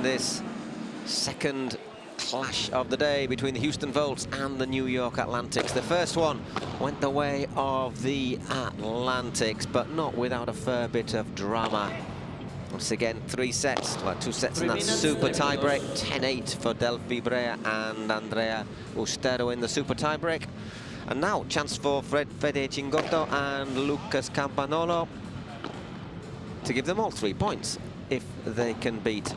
this second clash of the day between the Houston Volts and the New York Atlantics. The first one went the way of the Atlantics, but not without a fair bit of drama. Once again, 3 sets, well, 2 sets in that super tiebreak. 10-8 for Delphi Brea and Andrea Ustero in the super tiebreak. And now, chance for Fede Cingotto and Lucas Campanolo to give them all 3 points if they can beat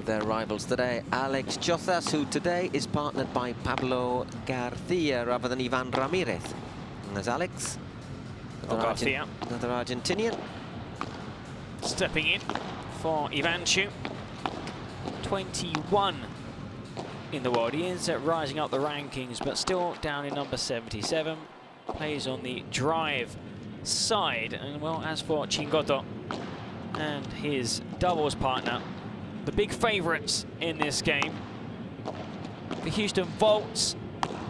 their rivals today. Alex Chozas, who today is partnered by Pablo Garcia rather than Ivan Ramirez. And there's Alex, another Argentinian. Stepping in for Ivanchu. 21 in the world. He is rising up the rankings, but still down in number 77. Plays on the drive side. And well, as for Cingotto and his doubles partner, the big favourites in this game, the Houston Volts.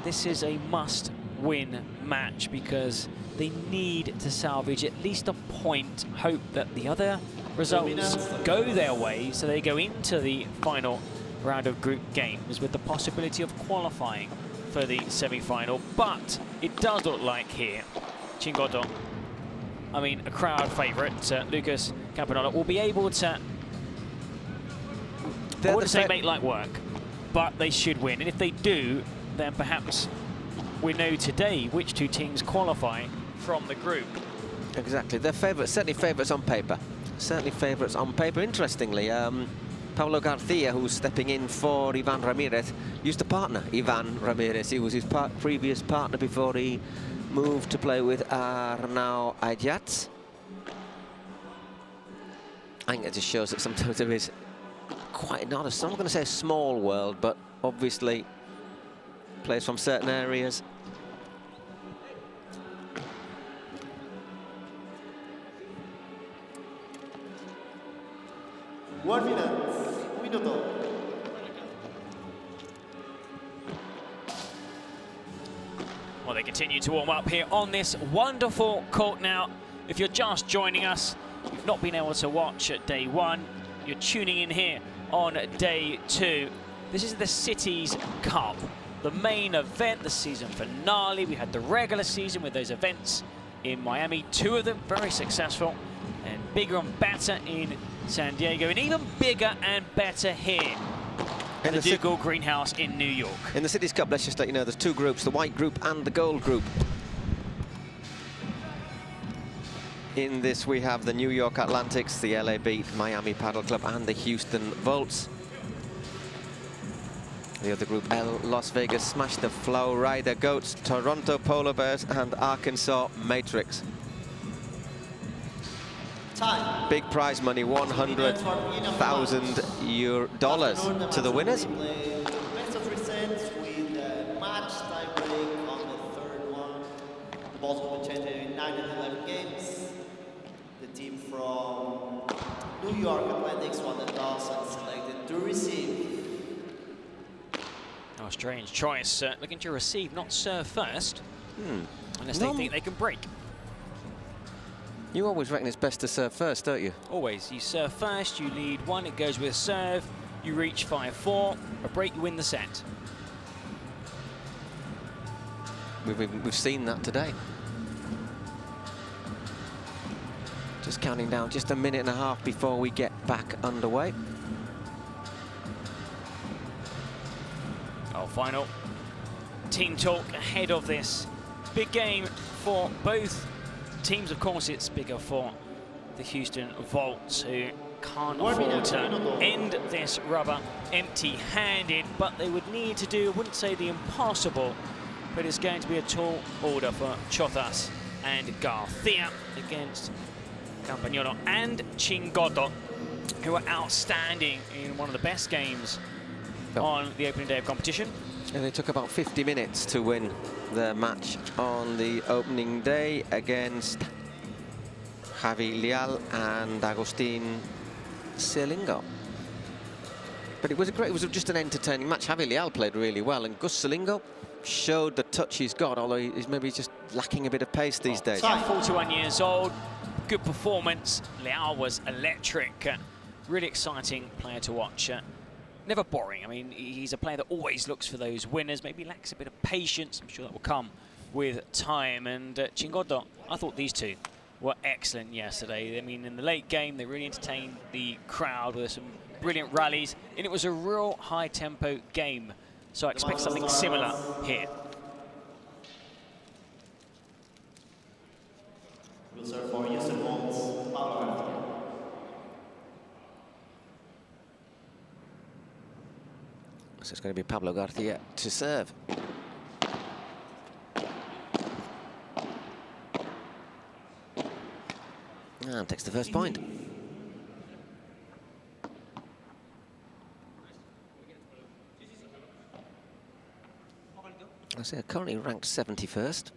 This is a must-win match because they need to salvage at least a point, hope that the other results go their way so they go into the final round of group games with the possibility of qualifying for the semi-final. But it does look like here, Cingotto, I mean a crowd favourite, Lucas Campanolo, will be able to, I wouldn't say make light work, but they should win. And if they do, then perhaps we know today which 2 teams qualify from the group. Exactly, they're favourites, certainly favourites on paper. Certainly favourites on paper. Interestingly, Pablo Garcia, who's stepping in for Ivan Ramirez, used to partner Ivan Ramirez. He was his previous partner before he moved to play with Arnau Ayats. I think it just shows that sometimes there is quite not I'm not going to say a small world, but obviously players from certain areas. One minuto. Well, they continue to warm up here on this wonderful court now. If you're just joining us, you've not been able to watch at day 1, you're tuning in here on day 2. This is the Cities Cup, the main event, the season finale. We had the regular season with those events in Miami, 2 of them very successful, and bigger and better in San Diego, and even bigger and better here in the Dougal Greenhouse in New York. In the Cities Cup, let's just let you know, there's 2 groups, the white group and the gold group. In this, we have the New York Atlantics, the LA Beat, Miami Padel Club, and the Houston Volts. The other group, L, Las Vegas Smash, the Flow Rider Goats, Toronto Polar Bears, and Arkansas Matrix. Time. Big prize money, $100,000 to the winners. Best of 3 sets with a match tiebreak on the 3rd one. The balls will be changed in 9 and 11 games. The team from New York Atlantics won the toss and selected to receive. Oh, strange choice. Looking to receive, not serve first. Unless they think they can break. You always reckon it's best to serve first, don't you? Always. You serve first, you lead 1, it goes with serve, you reach 5-4, a break, you win the set. We've seen that today. Just counting down just a minute and a half before we get back underway. Our final team talk ahead of this big game for both teams. Of course, it's bigger for the Houston Volts, who can't afford to end this rubber empty-handed, but they would need to do, I wouldn't say the impossible, but it's going to be a tall order for Chozas and Garcia against Campanolo and Cingotto, who are outstanding in one of the best games on the opening day of competition. And they took about 50 minutes to win their match on the opening day against Javi Leal and Agustin Selingo. But it was just an entertaining match. Javi Leal played really well, and Gus Selingo showed the touch he's got, although he's maybe just lacking a bit of pace these days. Yeah, 41 years old, good performance. Leal was electric Really exciting player to watch. Never boring. I mean, he's a player that always looks for those winners, maybe lacks a bit of patience. I'm sure that will come with time. And Chingoto, I thought these two were excellent yesterday. I mean, in the late game, they really entertained the crowd with some brilliant rallies, and it was a real high-tempo game. So I expect something similar here. We'll serve for Houston Volts, Pablo Garcia. So it's going to be Pablo Garcia to serve. And takes the first point. I say currently ranked 71st.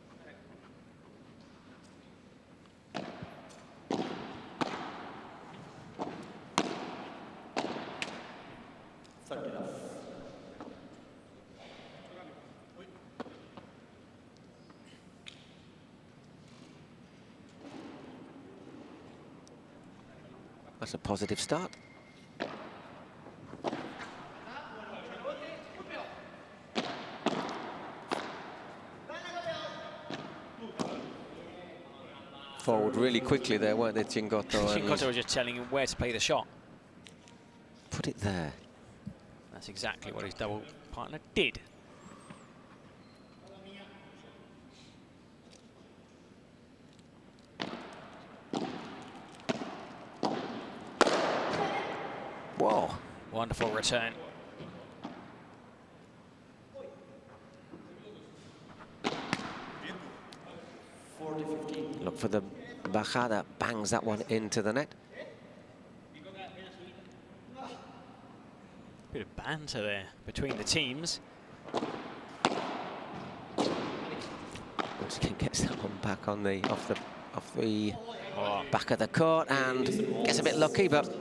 That's a positive start. Forward really quickly there, weren't they, Chingoto? Chingoto was just telling him where to play the shot. Put it there. That's exactly what his double partner did. Whoa. Wonderful return. Look for the bajada, bangs that one into the net. Bit of banter there between the teams. Once again gets that one back on the off the back of the court and gets a bit lucky, but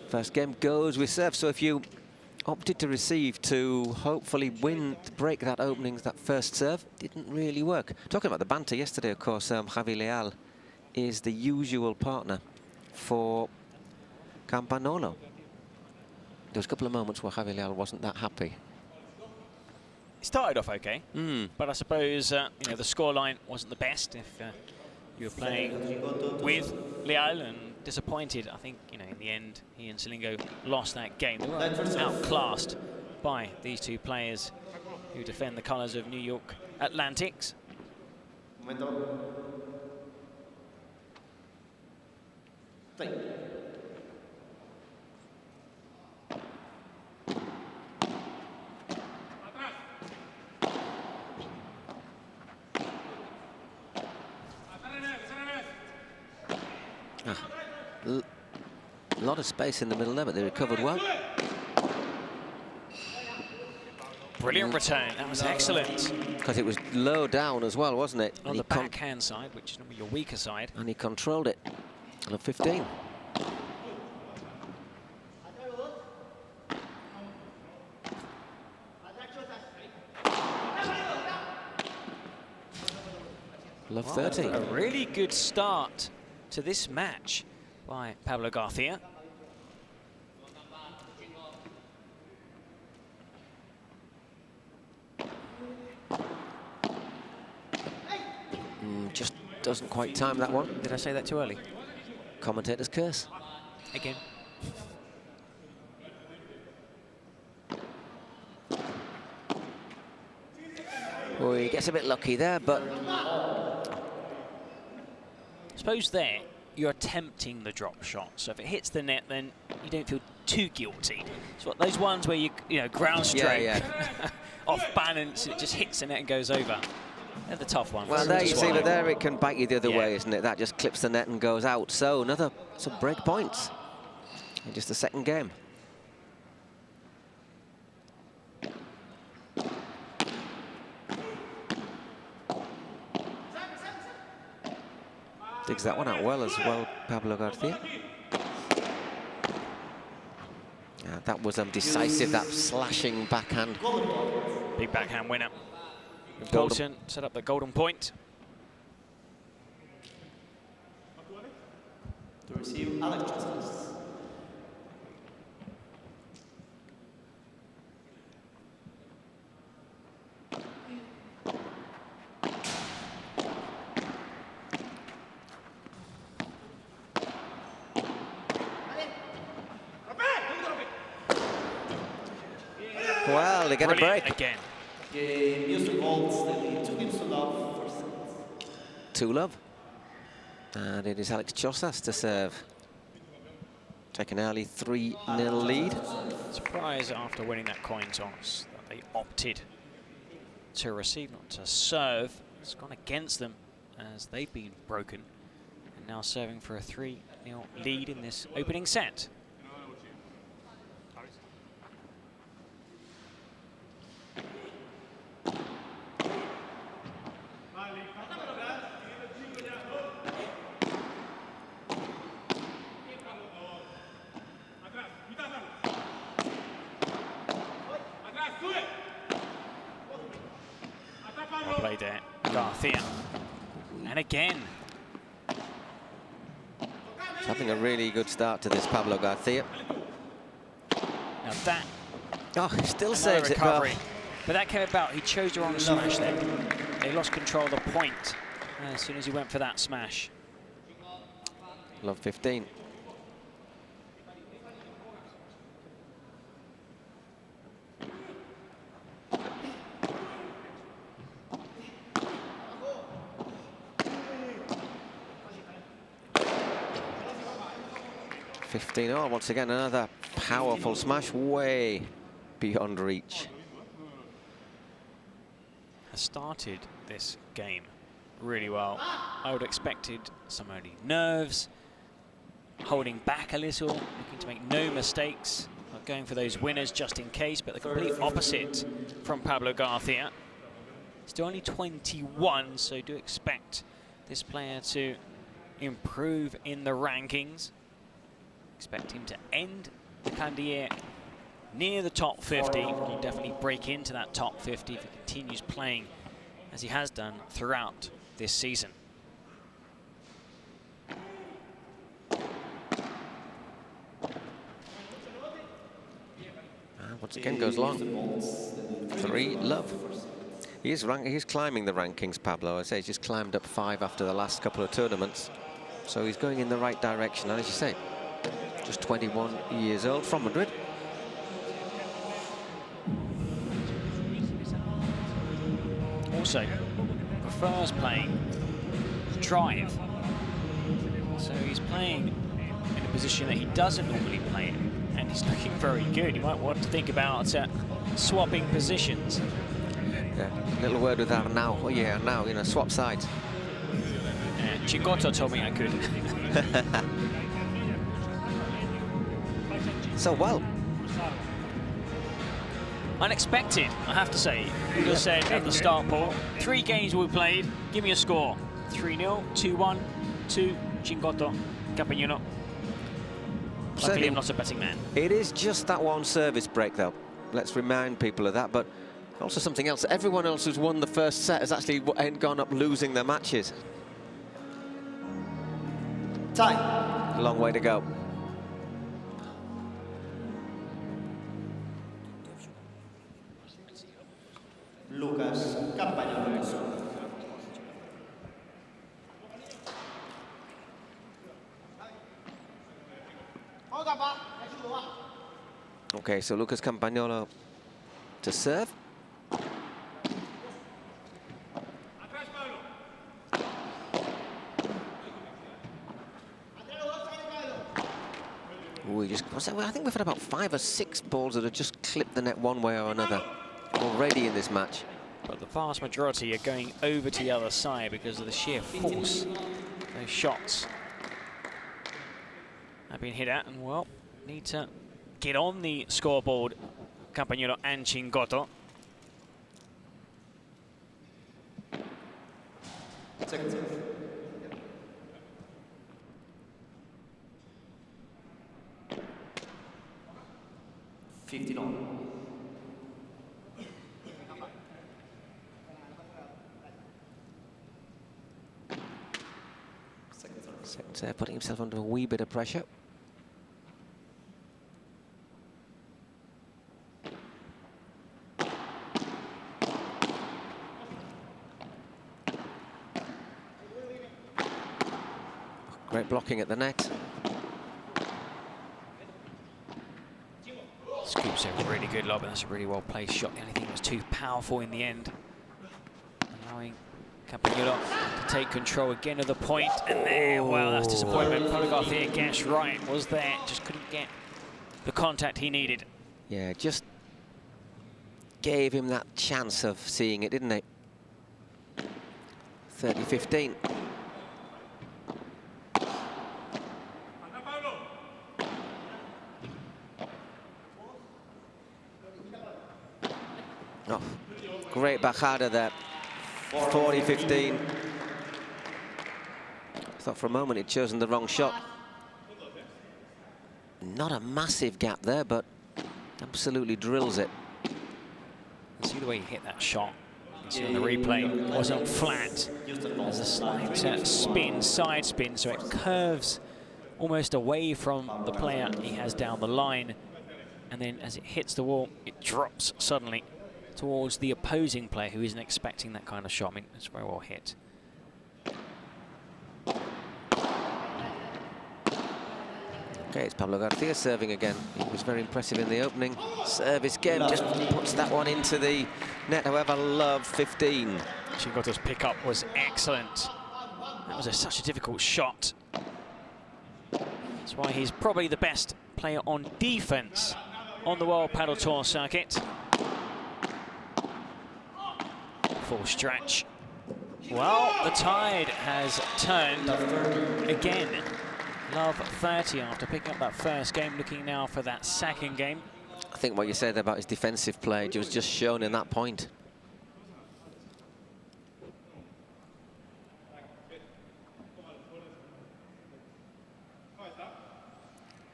first game goes with serve. So if you opted to receive to hopefully break that opening, that first serve, didn't really work. Talking about the banter yesterday, of course, Javi Leal is the usual partner for Campanolo. There was a couple of moments where Javi Leal wasn't that happy. It started off okay, but I suppose you know, the scoreline wasn't the best if you were playing with Leal, and disappointed. I think, you know, in the end, he and Silingo lost that game. They were outclassed by these two players who defend the colours of New York Atlantics. A lot of space in the middle there, but they recovered well. Brilliant return, that was excellent. Because it was low down as well, wasn't it? On the backhand side, which is normally your weaker side. And he controlled it. On 15. Love 13. A really good start to this match by Pablo Garcia. Just doesn't quite time that one. Did I say that too early? Commentator's curse. Again. Oh, he gets a bit lucky there, but... I suppose there, you're attempting the drop shot. So if it hits the net, then you don't feel too guilty. It's what those ones where you know, ground stroke, off balance, and it just hits the net and goes over. They're the tough ones. Well, there you see, but there it can bite you the other way, isn't it? That just clips the net and goes out. So some break points in just the second game. Digs that one out well as well, Pablo Garcia. Yeah, that was decisive, that slashing backhand. Big backhand winner. Important, set up the golden point. To receive Alex Chesnes. Well, they get a Brilliant break. again. Houston Volts, they lead 2-0 for sets. 2-love. And it is Alex Chosas to serve. Take an early 3-0 lead. Surprise after winning that coin toss that they opted to receive, not to serve. It's gone against them as they've been broken. And now serving for a 3-0 lead in this opening set. Well played there, Garcia. And again. He's having a really good start to this, Pablo Garcia. Now that, Oh, he still another saves it well. recovery. But that came about, he chose the wrong smash there. They lost control of the point as soon as he went for that smash. Love 15. Oh, once again, another powerful smash way beyond reach. Has started this game really well. I would have expected some early nerves, holding back a little, looking to make no mistakes, not going for those winners just in case, but the complete opposite from Pablo Garcia. Still only 21, so do expect this player to improve in the rankings. Expect him to end the calendar year near the top 50. He'll definitely break into that top 50 if he continues playing as he has done throughout this season. Once again goes long. 3-love. He's climbing the rankings, Pablo. I say he's just climbed up 5 after the last couple of tournaments. So he's going in the right direction. And as you say, just 21 years old from Madrid. Also, prefers playing drive. So he's playing in a position that he doesn't normally play in. And he's looking very good. You might want to think about swapping positions. Yeah, little word with Arnau. Oh yeah, Arnau, you know, swap sides. Chingotto told me I could. So well. Unexpected, I have to say. You just said at the start, Paul, 3 games we played, give me a score. 3-0, 2-1, 2, Chingotto, Campagnolo. Luckily, I'm not a betting man. It is just that one service break, though. Let's remind people of that, but also something else. Everyone else who's won the first set has actually gone up losing their matches. Time. A long way to go. Lucas Campagnolo. Okay, so Lucas Campagnolo to serve. I think we've had about 5 or 6 balls that have just clipped the net one way or another already in this match. But the vast majority are going over to the other side because of the sheer force those shots have been hit at. And, well, need to get on the scoreboard, Campagnolo and Chingotto. Second. 59. Second serve, putting himself under a wee bit of pressure. Great blocking at the net. Scoops a really good lob, and that's a really well-placed shot. The only thing that was too powerful in the end, allowing Campagnolo to take control again of the point. And there, well, that's disappointment. Pablo Garcia guessed right, was there, just couldn't get the contact he needed. Yeah, just gave him that chance of seeing it, didn't it? 30-15. Oh, great bajada there. 40-15. I thought for a moment he'd chosen the wrong shot. Not a massive gap there, but absolutely drills it. See the way he hit that shot. You see on the replay, it wasn't flat. There's a slight spin, side spin, so it curves almost away from the player he has down the line. And then as it hits the wall, it drops suddenly towards the opposing player who isn't expecting that kind of shot. I mean, it's very well hit. Okay, it's Pablo Garcia serving again. He was very impressive in the opening service game. Just puts that one into the net. However, love 15. Chingoto's pickup was excellent. That was such a difficult shot. That's why he's probably the best player on defense on the World Padel Tour circuit. Full stretch. Well, the tide has turned again. Love 30 after picking up that first game, looking now for that second game. I think what you said about his defensive play was just shown in that point.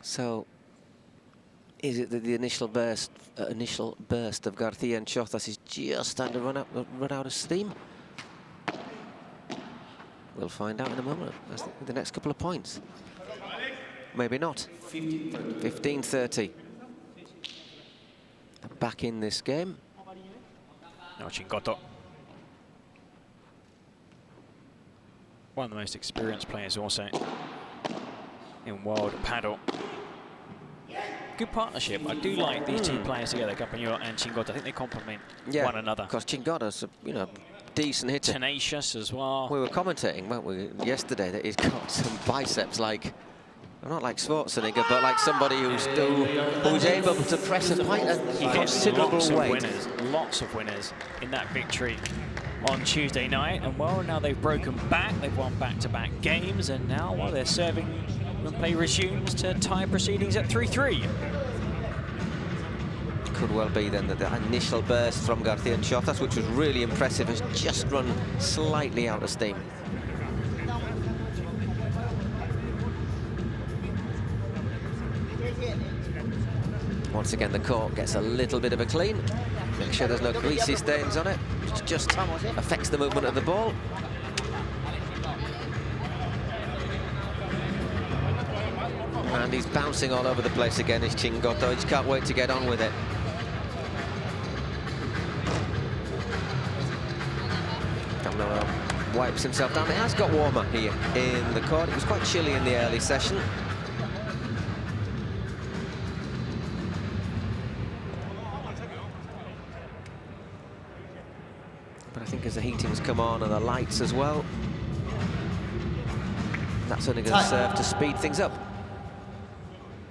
So, is it that the initial burst of Garcia and Chotas is just starting to run out of steam? We'll find out in a moment. That's the next couple of points. Maybe not. 15-30. Back in this game. Now Chingoto. One of the most experienced players also in World Padel. Good partnership. I do like these two players together, Campagnolo and Chingoto. I think they complement one another. Because Chingoto's a, decent hitter. Tenacious as well. We were commentating, weren't we, yesterday, that he's got some biceps like, not like Schwarzenegger, but like somebody who's able to press a quite a considerable weight. Lots of winners in that victory on Tuesday night. And well, now they've broken back. They've won back-to-back games, and now, well, they're serving when play resumes to tie proceedings at 3-3. Could well be then that the initial burst from Garcia and Chotas, which was really impressive, has just run slightly out of steam. Once again, the court gets a little bit of a clean. Make sure there's no greasy stains on it, which just affects the movement of the ball. And he's bouncing all over the place again, is Chingoto. He just can't wait to get on with it. Wipes himself down. It has got warmer here in the court. It was quite chilly in the early session. But I think as the heating's come on and the lights as well, that's only going to serve to speed things up.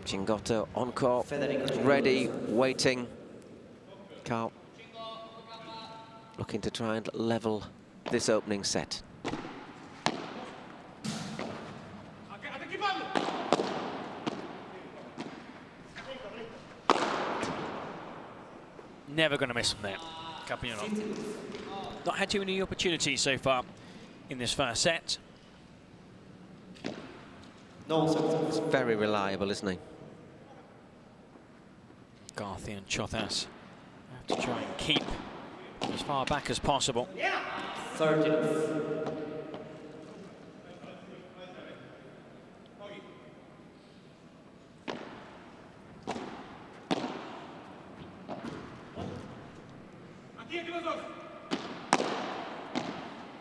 Chingoto on court, ready, waiting. Carl looking to try and level this opening set. Never going to miss him there. Campagnolo. Not had too many opportunities so far in this first set. It's very reliable, isn't he? Garcia and Chotas have to try and keep as far back as possible. 30.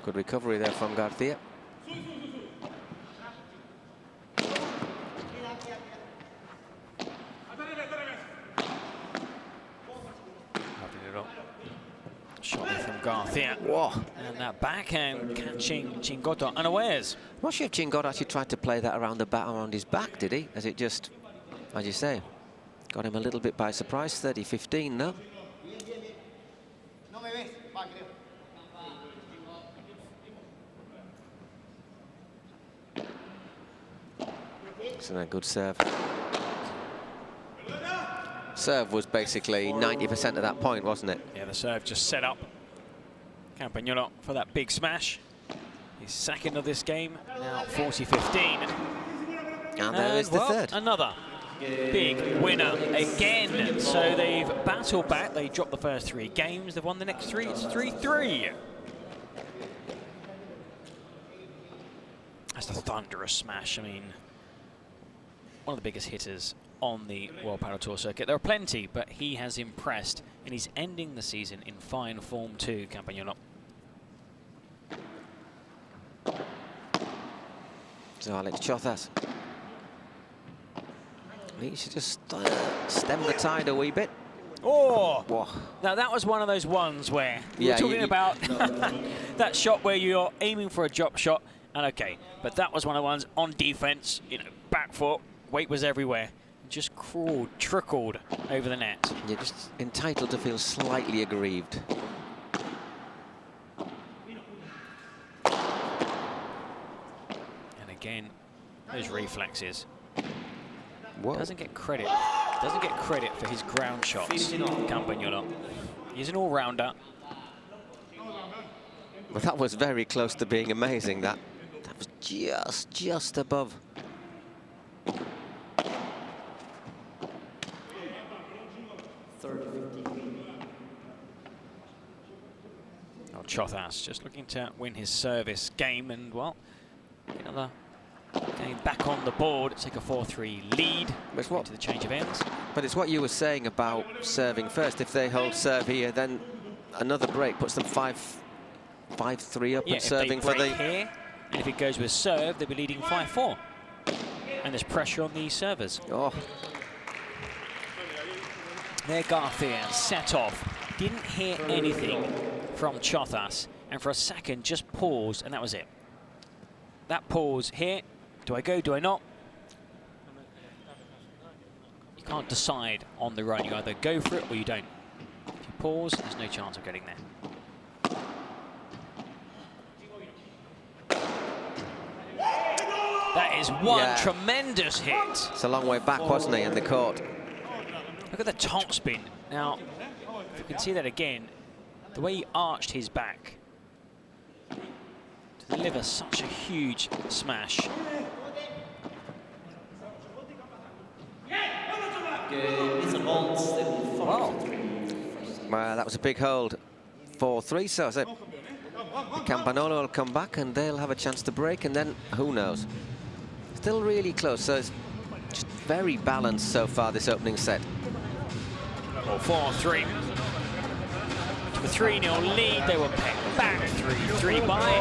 Good recovery there from Garcia. Garcia. Whoa. And that backhand catching Chingoto unawares. I'm not sure if Chingoto actually tried to play that around his back, did he? As it just, as you say, got him a little bit by surprise. 30-15, no? Isn't that a good serve? Serve was basically 90% of that point, wasn't it? Yeah, the serve just set up Campagnolo for that big smash. His second of this game, now 40-15. And there is the third. Another big winner again. So they've battled back. They dropped the first 3 games. They've won the next 3. It's 3-3. That's a thunderous smash. I mean, one of the biggest hitters on the World Padel Tour circuit. There are plenty, but he has impressed, and he's ending the season in fine form too, Campagnolo. So Alex Chozas needs to just stem the tide a wee bit. Oh! Whoa. Now that was one of those ones where we were talking about that shot where you're aiming for a drop shot, and okay, but that was one of the ones on defense, you know, back foot, weight was everywhere. Just crawled, trickled over the net. You're just entitled to feel slightly aggrieved. And again, those reflexes. Whoa. Doesn't get credit for his ground shots, Campagnolo. He's an all-rounder. Well, that was very close to being amazing. That was just above. Oh, Chozas just looking to win his service game, and well, another game back on the board. Take a 4-3 lead into the change of ends. But it's what you were saying about serving first. If they hold serve here, then another break puts them 5-3 up and serving for the. Here, and if it goes with serve, they'll be leading 5-4. And there's pressure on the servers. Oh. There Garcia set off. Didn't hear anything from Chozas, and for a second just paused, and that was it. That pause here. Do I go? Do I not? You can't decide on the run. You either go for it or you don't. If you pause, there's no chance of getting there. That is one tremendous hit. It's a long way back, wasn't he, in the court? Look at the top spin. Now, if you can see that again, the way he arched his back to deliver such a huge smash. Wow. Well, that was a big hold. 4-3, so Campagnolo will come back and they'll have a chance to break, and then who knows? Still really close, so it's just very balanced so far, this opening set. Well, 4-3. To the 3-0 lead, they were pegged back 3-3 by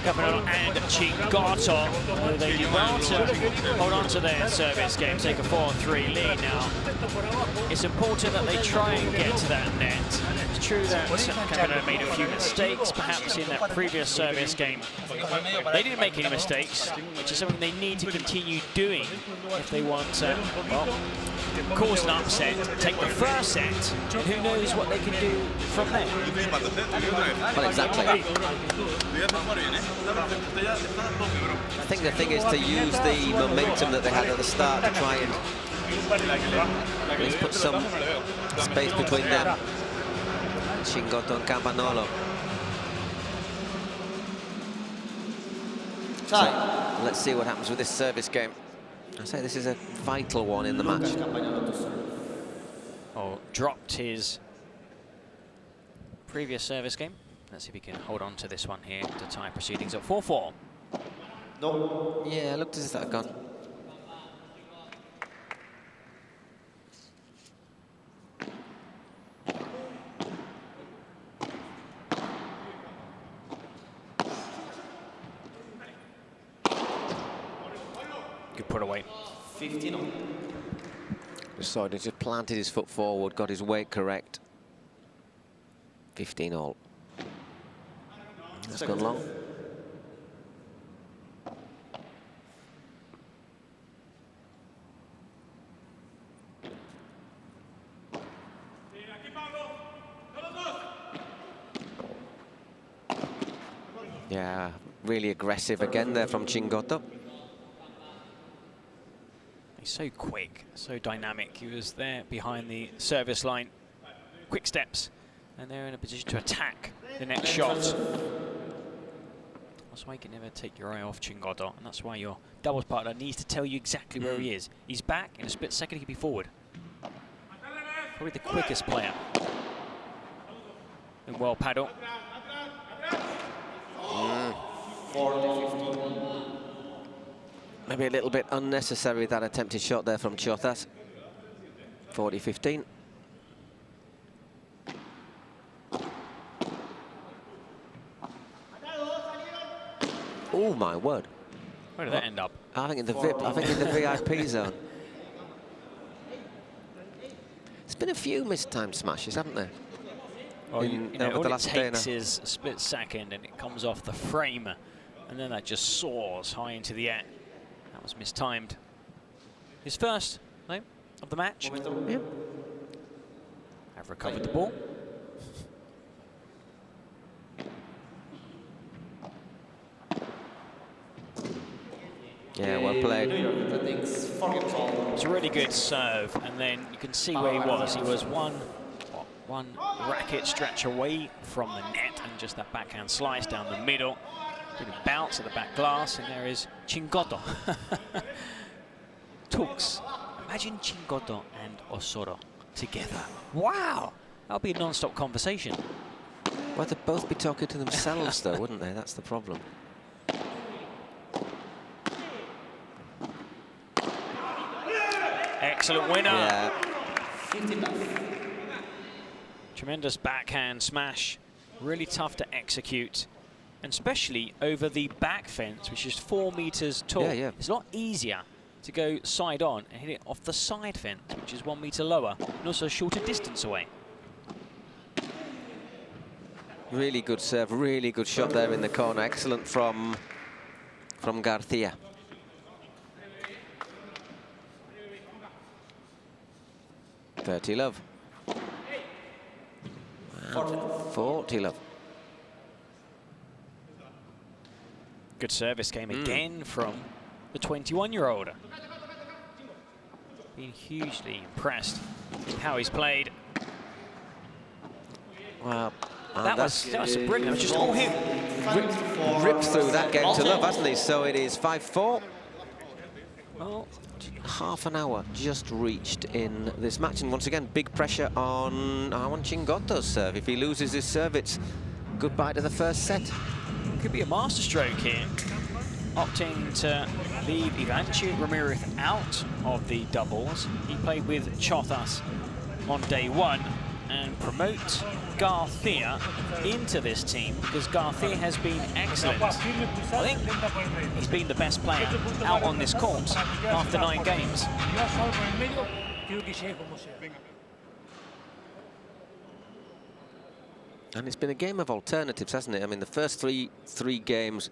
Campagnolo and Chingoto. They did well to hold on to their service game, take a 4-3 lead now. It's important that they try and get to that net. It's true that Campagnolo made a few mistakes, perhaps in that previous service game. They didn't make any mistakes, which is something they need to continue doing if they want to, well, cause an upset, take the first set, and who knows what they can do from there. Well, exactly. I think the thing is to use the momentum that they had at the start to try and at least put some space between them. Chingoto and Campagnolo. So, let's see what happens with this service game. I say this is a vital one in the match. Oh, dropped his previous service game. Let's see if he can hold on to this one here to tie proceedings at 4-4. No. Yeah, looked as if that had gone. Good put away. 15. Just saw it, he just planted his foot forward, got his weight correct. 15 all. That's gone long. Yeah, really aggressive again there from Chingotto. He's so quick, so dynamic. He was there behind the service line. Quick steps, and they're in a position to attack the next shot. That's why you can never take your eye off Chingotto, and that's why your doubles partner needs to tell you exactly where he is. He's back, in a split second he could be forward. Probably the quickest player in world paddle. Maybe a little bit unnecessary, that attempted shot there from Chotas. 40-15. Oh my word! Where did that end up? I think in the VIP. I think in the VIP zone. There's been a few mistimed smashes, haven't there? Well, over the all last it day takes now. is a split second, and it comes off the frame, and then that just soars high into the air. That was mistimed. His first, though, of the match. Yeah. Have recovered the ball. Yeah, well played. It's a really good serve, and then you can see where he was. He was one racket stretch away from the net, and just that backhand slice down the middle. Bit of bounce at the back glass, and there is Chingotto. Talks. Imagine Chingotto and Osoro together. Wow! That'll be a non-stop conversation. Well, they'd both be talking to themselves, though, wouldn't they? That's the problem. Excellent winner. Yeah. Tremendous backhand smash. Really tough to execute. And especially over the back fence, which is 4 meters tall. Yeah, yeah. It's a lot easier to go side on and hit it off the side fence, which is 1 meter lower, and also a shorter distance away. Really good serve, really good shot there in the corner. Excellent from Garcia. $30 love. Wow. 40 love. Good service came again from the 21-year-old. Been hugely impressed with how he's played. Wow. That was brilliant. That was just all him. Ripped through that game to love, hasn't he? So it is 5-4. Well, Half an hour just reached in this match, and once again, big pressure on Chingotto's serve. If he loses his serve, it's goodbye to the first set. could be a masterstroke here. Opting to leave Ivanchi Ramirez out of the doubles. He played with Chotas on day 1 and promote Garcia into this team because Garcia has been excellent. I think he's been the best player out on this court after 9 games. And it's been a game of alternatives, hasn't it? I mean, the first three games,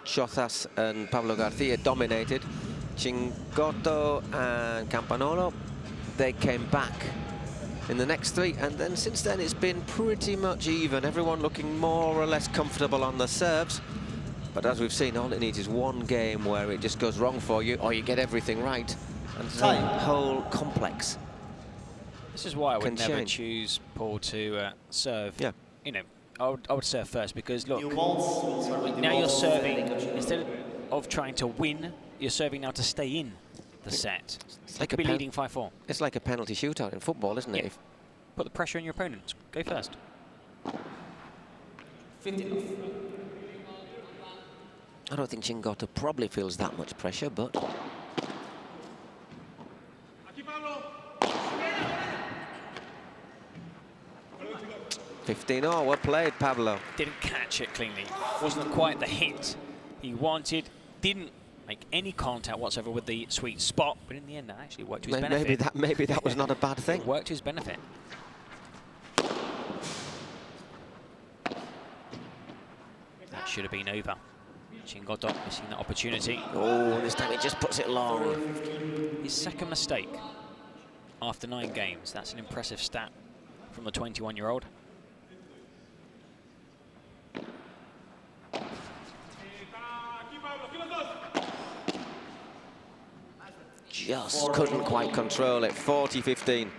Chotas and Pablo Garcia dominated. Chingotto and Campanolo, they came back in the next 3, and then since then it's been pretty much even. Everyone looking more or less comfortable on the serves, but as we've seen, all it needs is one game where it just goes wrong for you, or you get everything right, and the whole complex. This is why I would never change. choose Paul to serve. Yeah. You know, I would serve first because look, Now now you're serving instead of trying to win, you're serving now to stay in the set. It's They like could a be leading 5-4. It's like a penalty shootout in football, isn't it? Yeah. Put the pressure on your opponent. Go first. 50. I don't think Chingotto probably feels that much pressure, but 15-all, well played, Pablo. Didn't catch it cleanly. Wasn't quite the hit he wanted. Didn't make any contact whatsoever with the sweet spot. But in the end, that actually worked to his benefit. Maybe that was not a bad thing. It worked to his benefit. should have been over. Chingoto missing that opportunity. Oh, this time he just puts it long. His second mistake after 9 games. That's an impressive stat from the 21-year-old. Just couldn't quite control it. 40-15.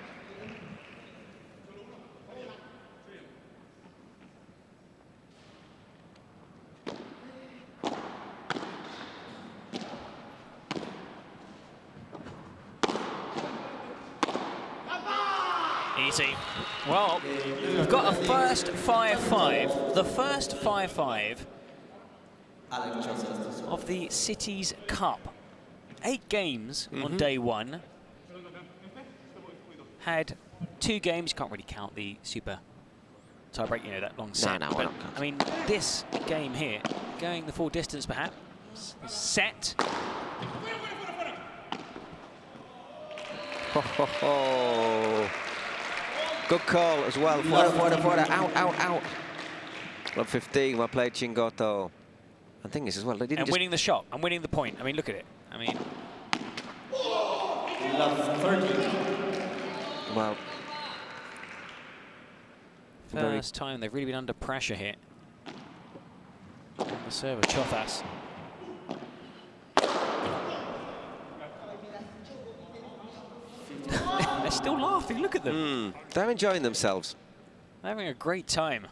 Easy. Well, we've got a first 5-5. The first 5-5 of the Cities Cup. 8 games on day 1. Had 2 games. Can't really count the super tiebreak, you know, that long set. No, but I mean, this game here, going the full distance perhaps. Set. Ho, ho, ho. Good call as well. Fuera. Out. Club 15, well played, Chingoto. And thing is as well, they didn't winning the shot, and winning the point. I mean, look at it. I mean, well, first time they've really been under pressure here. The server, Chothas. They're still laughing, look at them. They're enjoying themselves. They're having a great time.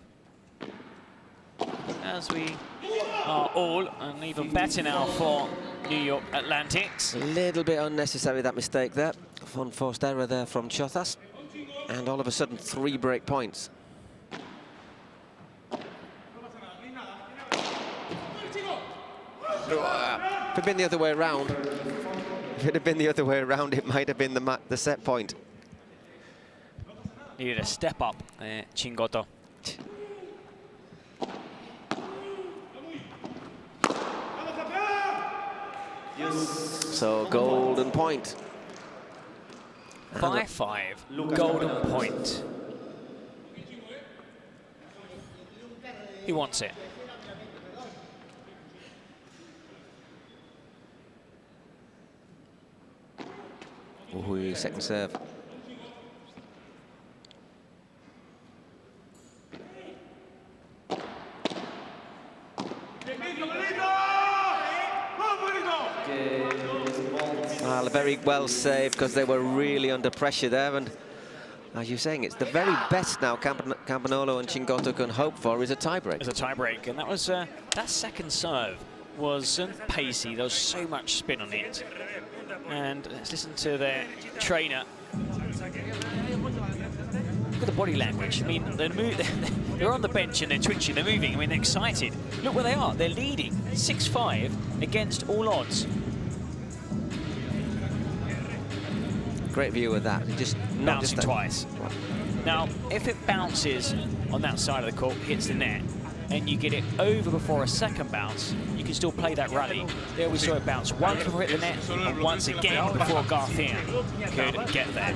As we are all, and even better now for New York Atlantics. A little bit unnecessary, that mistake there. Unforced error there from Chothas. And all of a sudden, 3 break points. If it had been the other way around, it might have been the set point. Needed a step up there, Chingoto. So, golden point. 5-5, golden point. He wants it. Ooh, second serve. Well, very well saved because they were really under pressure there, and as you're saying, it's the very best now Campanolo and Chingoto can hope for is a tiebreak. As a tiebreak, and that was that second serve was pacey. There was so much spin on it, and let's listen to their trainer. Look at the body language. I mean, they're on the bench and they're twitching, they're moving. I mean, they're excited. Look where they are. They're leading 6-5 against all odds. Great view of that. Just bouncing twice. Now, if it bounces on that side of the court, hits the net, and you get it over before a second bounce, you can still play that rally. There we saw it bounce once before it hit the net, and once again before Garcia could get there.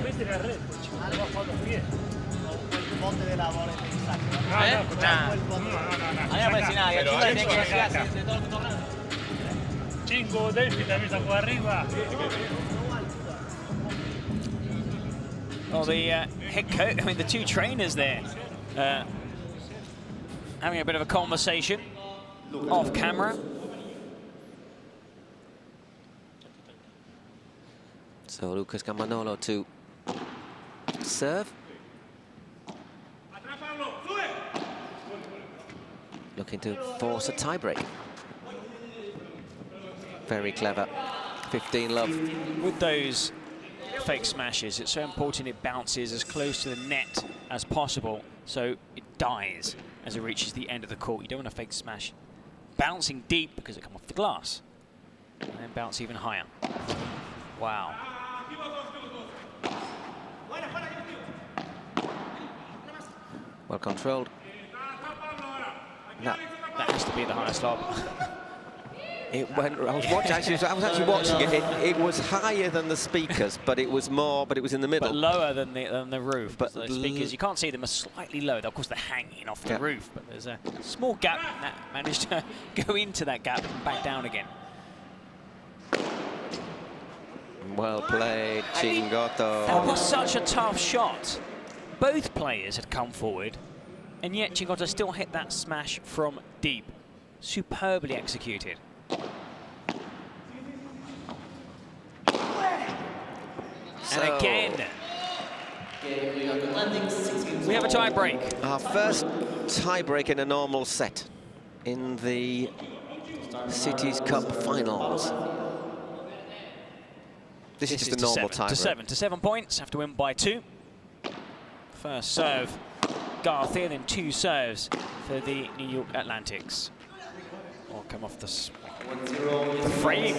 Well, the head coach, I mean, the 2 trainers there having a bit of a conversation off camera. So Lucas Campanolo to serve. Looking to force a tiebreak. Very clever. 15 love. With those fake smashes, it's so important it bounces as close to the net as possible so it dies as it reaches the end of the court. You don't want a fake smash bouncing deep because it comes off the glass and then bounce even higher. Wow. Well controlled. That has to be the highest lob. It went. I was actually watching it. It was higher than the speakers, but it was more. But it was in the middle. But lower than the roof. But the speakers, you can't see them, are slightly low. Of course, they're hanging off the roof, but there's a small gap that managed to go into that gap and back down again. Well played, Chingotto. That was such a tough shot. Both players had come forward, and yet Chingotto still hit that smash from deep. Superbly executed. So, and again, we have a tie break. Our first tie break in a normal set in the Cities Cup finals. This is just a normal tie break. To 7 points, have to win by 2. First serve, Garcia, then 2 serves for the New York Atlantics. Or come off the frame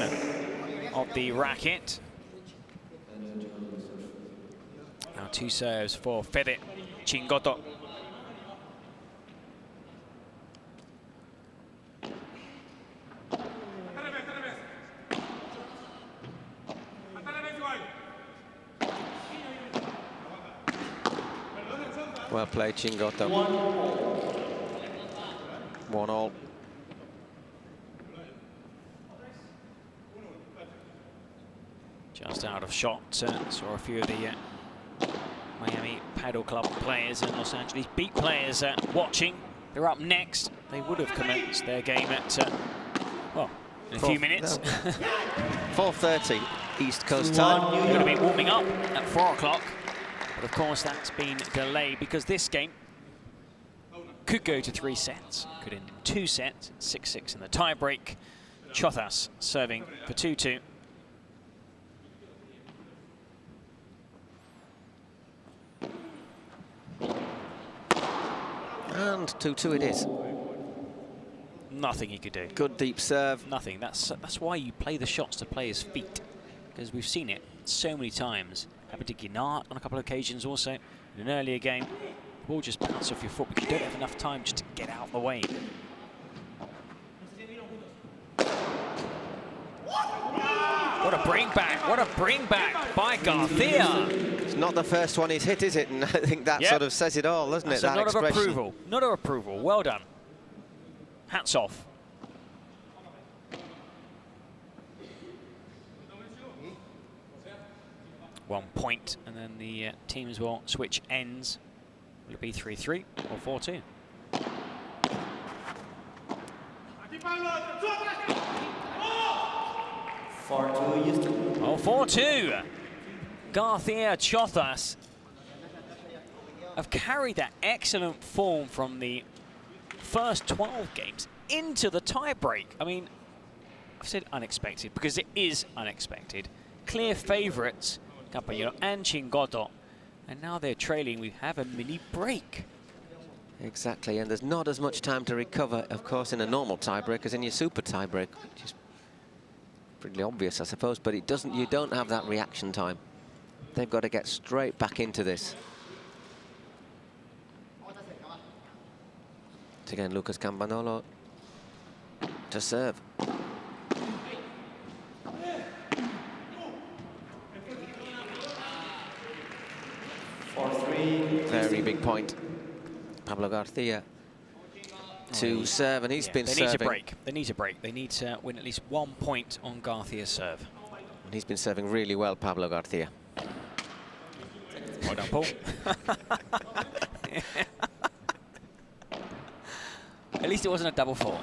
of the racket. Now 2 serves for Fede Chingotto. Well played, Chingotto. 1-1. Just out of shot. Saw a few of the Miami Padel Club players and Los Angeles Beat players watching. They're up next. They would have commenced their game at, well, in a few minutes. 4:30 East Coast time. They're going to be warming up at 4 o'clock. But of course, that's been delayed because this game could go to 3 sets. Could end in 2 sets, 6-6 in the tie break. Chothas serving for 2-2. And 2-2 it is. Nothing he could do. Good deep serve. Nothing. That's why you play the shots to play his feet, because we've seen it so many times. Happened to Guinart on a couple of occasions also. In an earlier game, the ball just bounced off your foot because you don't have enough time just to get out of the way. What a bring back! What a bring back by Garcia! It's not the first one he's hit, is it? And I think that sort of says it all, doesn't it? That Not of expression. approval. Not of approval. Well done. Hats off. One point, and then the teams will switch ends. Will it be 3-3 or 4-2? Oh, 4-2. Garcia Chothas have carried that excellent form from the first 12 games into the tie-break. I mean, I've said unexpected because it is unexpected. Clear favourites, Campagnolo and Chingotto, and now they're trailing. We have a mini break. Exactly, and there's not as much time to recover, of course, in a normal tiebreak as in your super tiebreak, which is pretty obvious, I suppose, but it doesn't. You don't have that reaction time. They've got to get straight back into this. It's again Lucas Campagnolo to serve. Very big point. Pablo Garcia to serve, and he's been serving. They need to break. They need to break. They need to win at least 1 point on Garcia's serve. And he's been serving really well, Pablo Garcia. Well done, Paul. At least it wasn't a double fall.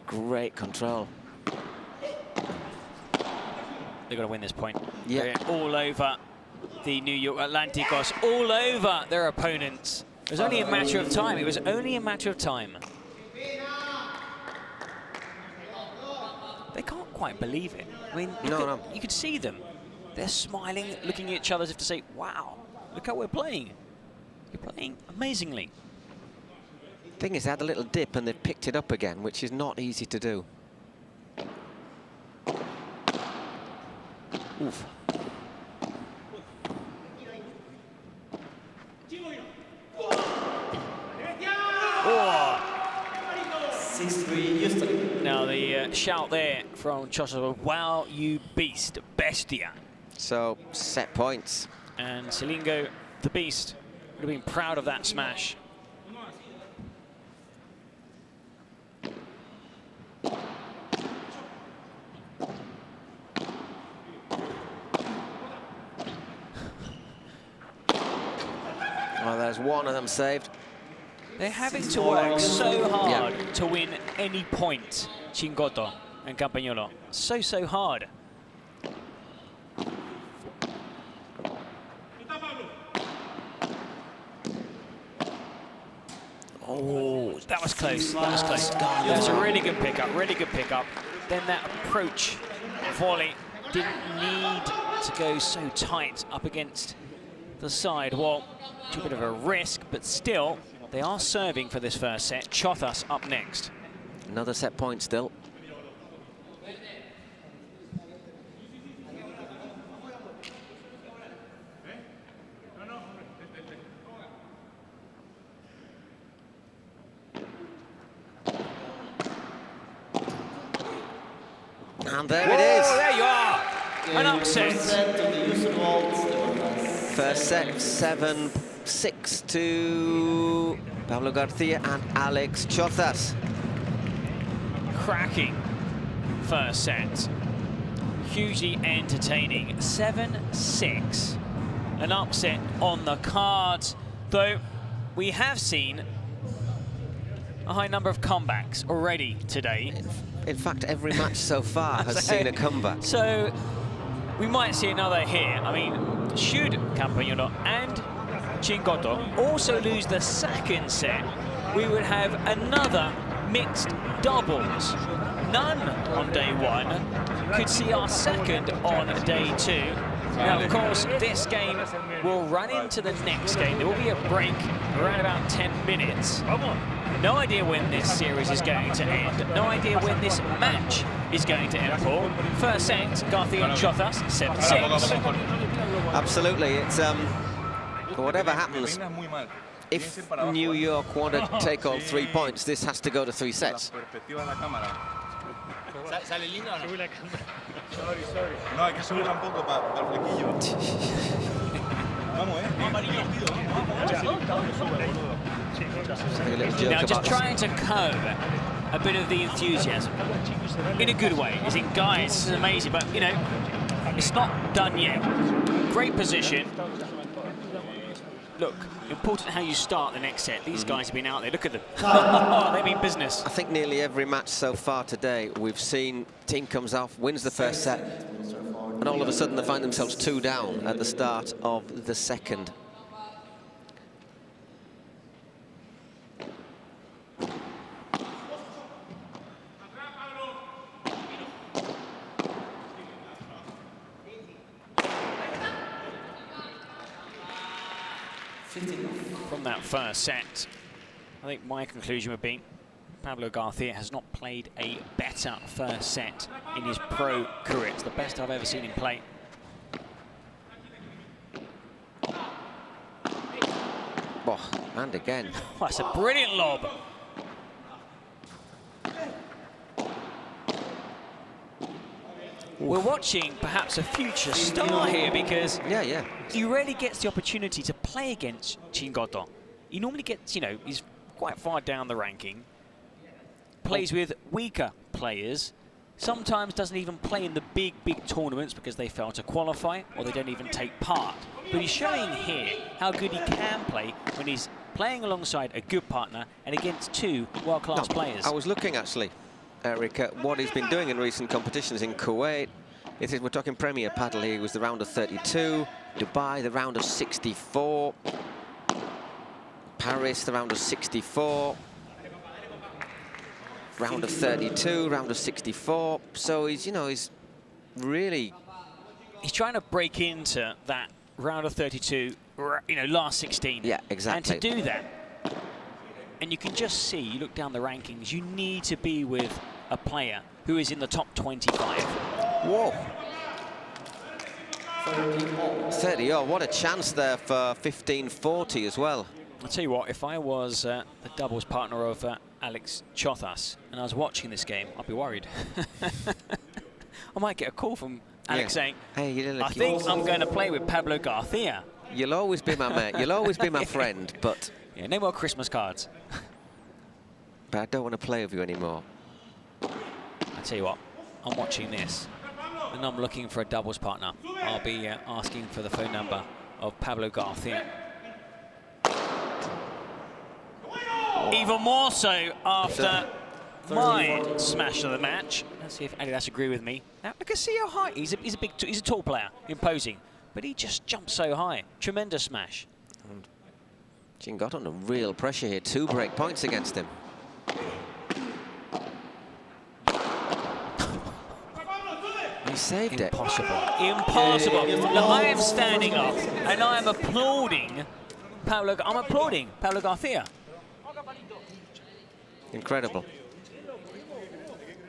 Great control. They've got to win this point. Yeah. They're all over the New York Atlanticos, all over their opponents. It was only a matter of time. It was only a matter of time. They can't quite believe it. I mean, you could see them. They're smiling, looking at each other as if to say, wow, look how we're playing. You're playing amazingly. Thing is, they had a little dip and they've picked it up again, which is not easy to do. Oof. Oh. 6-3 Houston. Now the shout there from Chosov, wow, you beast, bestia. So, set points. And Silingo, the beast, would have been proud of that smash. Well, there's one of them saved. They're having to work so hard to win any point, Chingoto and Campagnolo. So hard. Oh, that was close. That was close. That was a really good pickup, really good pickup. Then that approach volley didn't need to go so tight up against the side. Well, took a bit of a risk, but still, they are serving for this first set. Chothas up next. Another set point still. And there it is. There you are. An upset. First set, 7-6 to Pablo Garcia and Alex Chothas. Cracking first set. Hugely entertaining. 7-6. An upset on the cards, though we have seen a high number of comebacks already today. In fact, every match so far has seen a comeback. So we might see another here. I mean, should Campagnolo and Chingoto also lose the second set, we would have another mixed doubles. None on day one. Could see our second on day two. Now, of course, this game will run into the next game. There will be a break around about 10 minutes. No idea when this series is going to end. No idea when this match is going to end, Paul. First set, Garcia and Chothas, 7-6. Absolutely. It's whatever happens, if New York want to take all 3 points, this has to go to 3 sets. No, hay que subirla un poco para el flequillo. Vamos, Now, just trying to curb a bit of the enthusiasm in a good way. As in, guys, this is amazing, but you know, it's not done yet. Great position. Look, important how you start the next set. These guys have been out there. Look at them. They mean business. I think nearly every match so far today, we've seen team comes off, wins the first set, and all of a sudden they find themselves 2 down at the start of the second. From that first set, I think my conclusion would be Pablo Garcia has not played a better first set in his pro career. It's the best I've ever seen him play. Oh, and again. That's a brilliant lob. We're watching perhaps a future star here, because he rarely gets the opportunity to play against Chingoto. He normally gets, you know, he's quite far down the ranking, plays with weaker players, sometimes doesn't even play in the big tournaments because they fail to qualify or they don't even take part. But he's showing here how good he can play when he's playing alongside a good partner and against 2 world-class players. I was looking, actually, Eric, at what he's been doing in recent competitions in Kuwait. We're talking Premier Padel here. It was the round of 32. Dubai, the round of 64. Paris, the round of 64. Round of 32, round of 64. So he's, you know, he's really... He's trying to break into that round of 32, you know, last 16. Yeah, exactly. And to do that, and you can just see, you look down the rankings, you need to be with a player who is in the top 25. Whoa. 30, oh, what a chance there for 15-40 as well. I'll tell you what, if I was the doubles partner of Alex Chothas and I was watching this game, I'd be worried. I might get a call from Alex saying, hey, I think I'm going to play with Pablo Garcia. You'll always be my mate. You'll always be my friend, but... Yeah, no more Christmas cards. But I don't want to play with you anymore. I tell you what, I'm watching this and I'm looking for a doubles partner. I'll be asking for the phone number of Pablo Garcia. Even more so after my smash of the match. Let's see if Adidas agree with me. Now look at see how high he's a tall player, imposing, but he just jumps so high. Tremendous smash. Chingoto under real pressure here. 2 break points against him. He saved it. Impossible. Impossible. Now, I am standing up and I am applauding Pablo. I'm applauding Pablo Garcia. Incredible.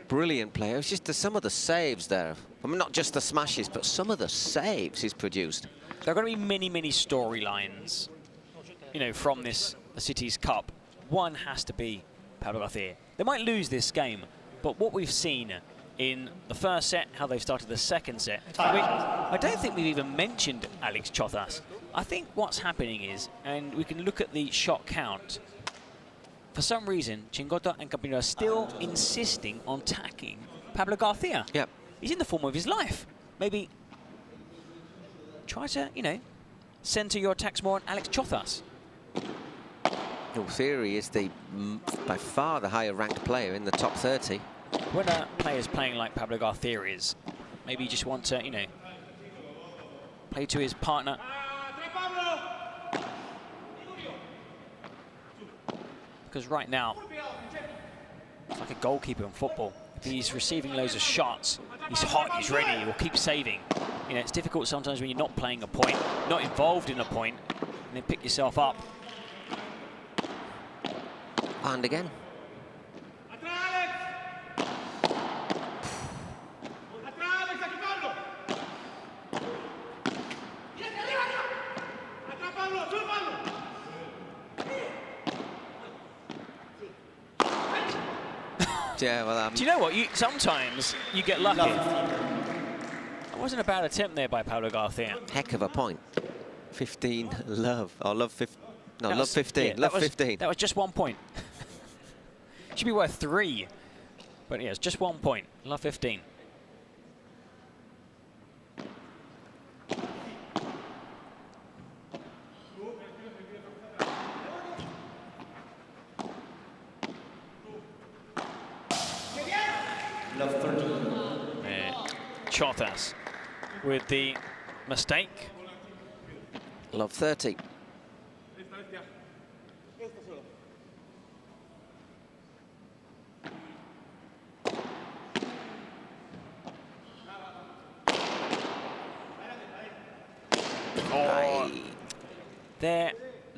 Brilliant player. It's just some of the saves there. I mean, not just the smashes, but some of the saves he's produced. There are going to be many, many storylines, you know, from this the City's Cup. One has to be Pablo Garcia. They might lose this game, but what we've seen in the first set, how they've started the second set, I don't think we've even mentioned Alex Chothas. I think what's happening is, and we can look at the shot count, for some reason, Chingoto and Campino are still insisting on attacking Pablo Garcia. Yep. He's in the form of his life. Maybe try to, you know, center your attacks more on Alex Chothas. Your theory is by far the higher ranked player in the top 30. When a player's playing like Pablo Garcia is, maybe you just want to, you know, play to his partner. Because right now, it's like a goalkeeper in football. If he's receiving loads of shots, he's hot, he's ready, he'll keep saving. You know, it's difficult sometimes when you're not playing a point, not involved in a point, and then pick yourself up. And again. Yeah, well, do you know what? Sometimes you get lucky. That wasn't a bad attempt there by Pablo Garcia. Heck of a point. 15 love. Or love 15. No, love 15. Yeah, love 15. That was just 1 point. Should be worth 3. But yeah, it's just 1 point. Love 15. Love 13. Chothas with the mistake. Love 30. There,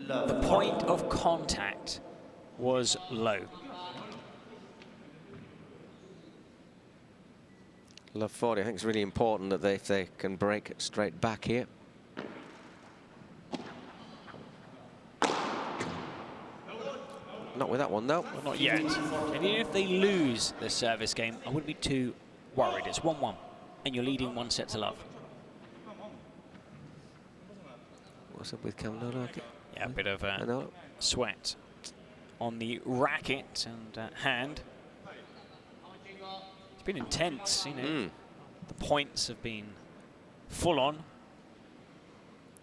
the point of contact was low. Love 40. I think it's really important that if they can break it straight back here. Not with that one, though. Well, not yet. And even if they lose this service game, I wouldn't be too worried. It's 1-1, and you're leading 1 set to love. What's up with Camino? Yeah, a bit of sweat on the racket and hand. It's been intense, you know. The points have been full on.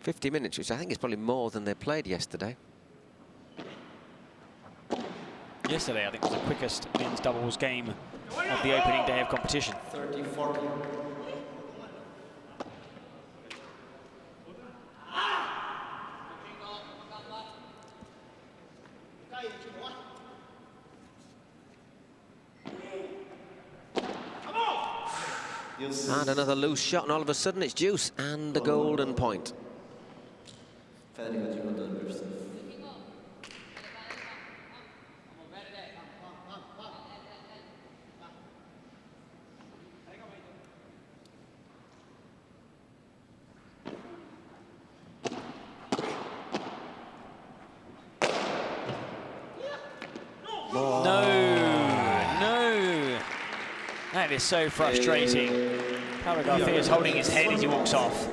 50 minutes, which I think is probably more than they played yesterday. Yesterday, I think, was the quickest men's doubles game of the opening day of competition. 30-40. And another loose shot, and all of a sudden it's juice and the golden point. That is so frustrating. Pablo Garcia is holding his head as he walks off.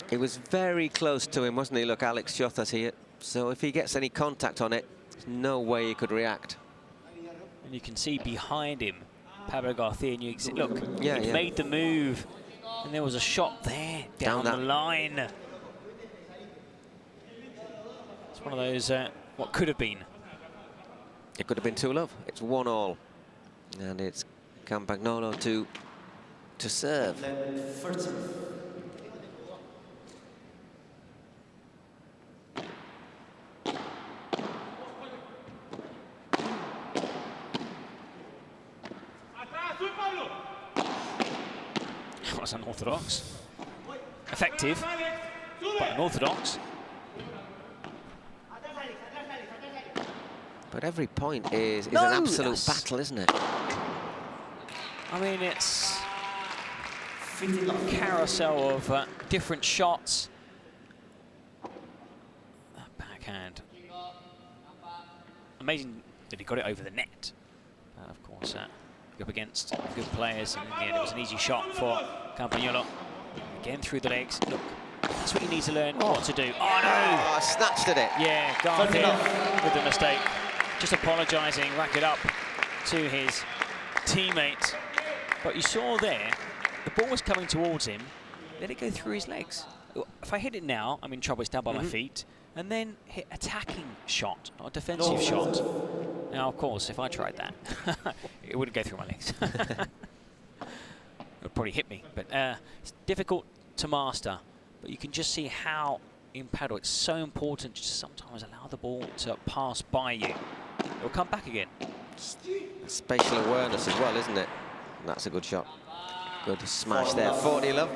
He was very close to him, wasn't he? Look, Alex Chothas here. So if he gets any contact on it, there's no way he could react. And you can see behind him, Pablo Garcia, and you can see, look, Yeah, he made the move, and there was a shot there down the line. It's one of those, what could have been. It could have been 2-love. It's 1-all. And it's Campagnolo to serve. That was unorthodox. Effective, but unorthodox. But every point is an absolute battle, isn't it? I mean, it's a carousel of different shots. That backhand. Amazing that he got it over the net. Of course, up against good players, and in the end it was an easy shot for Campagnolo. Again through the legs. Look, that's what you need to learn what to do. Oh no! Oh, snatched at it. Yeah, Garcia with the mistake. Just apologising, rack it up to his teammate. But you saw there, the ball was coming towards him, let it go through his legs. If I hit it now, I'm in trouble, it's down by my feet, and then hit attacking shot, or defensive shot. Now, of course, if I tried that, it wouldn't go through my legs. It would probably hit me, but it's difficult to master. But you can just see how, in paddle, it's so important to sometimes allow the ball to pass by you. It will come back again. Spatial awareness as well, isn't it? And that's a good shot. Good smash there. 40-love.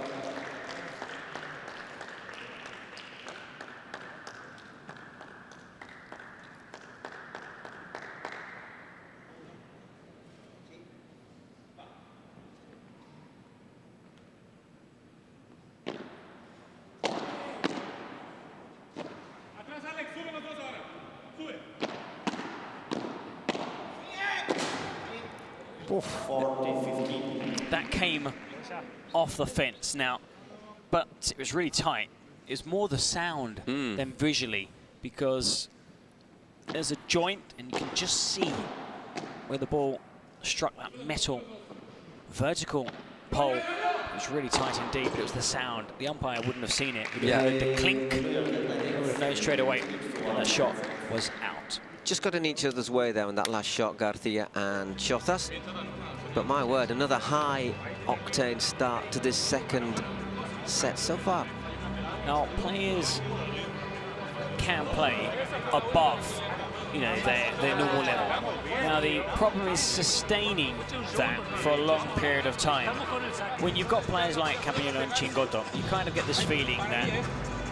That came off the fence now, but it was really tight. It's more the sound than visually, because there's a joint and you can just see where the ball struck that metal vertical pole. It was really tight indeed, but it was the sound. The umpire wouldn't have seen it. He would have heard the clink. He would have known straight away that the shot was out. Just got in each other's way there in that last shot, Garcia and Chothas. But my word, another high-octane start to this second set so far. Now, players can play above, you know, their normal level. Now, the problem is sustaining that for a long period of time. When you've got players like Campagnolo and Chingotto, you kind of get this feeling that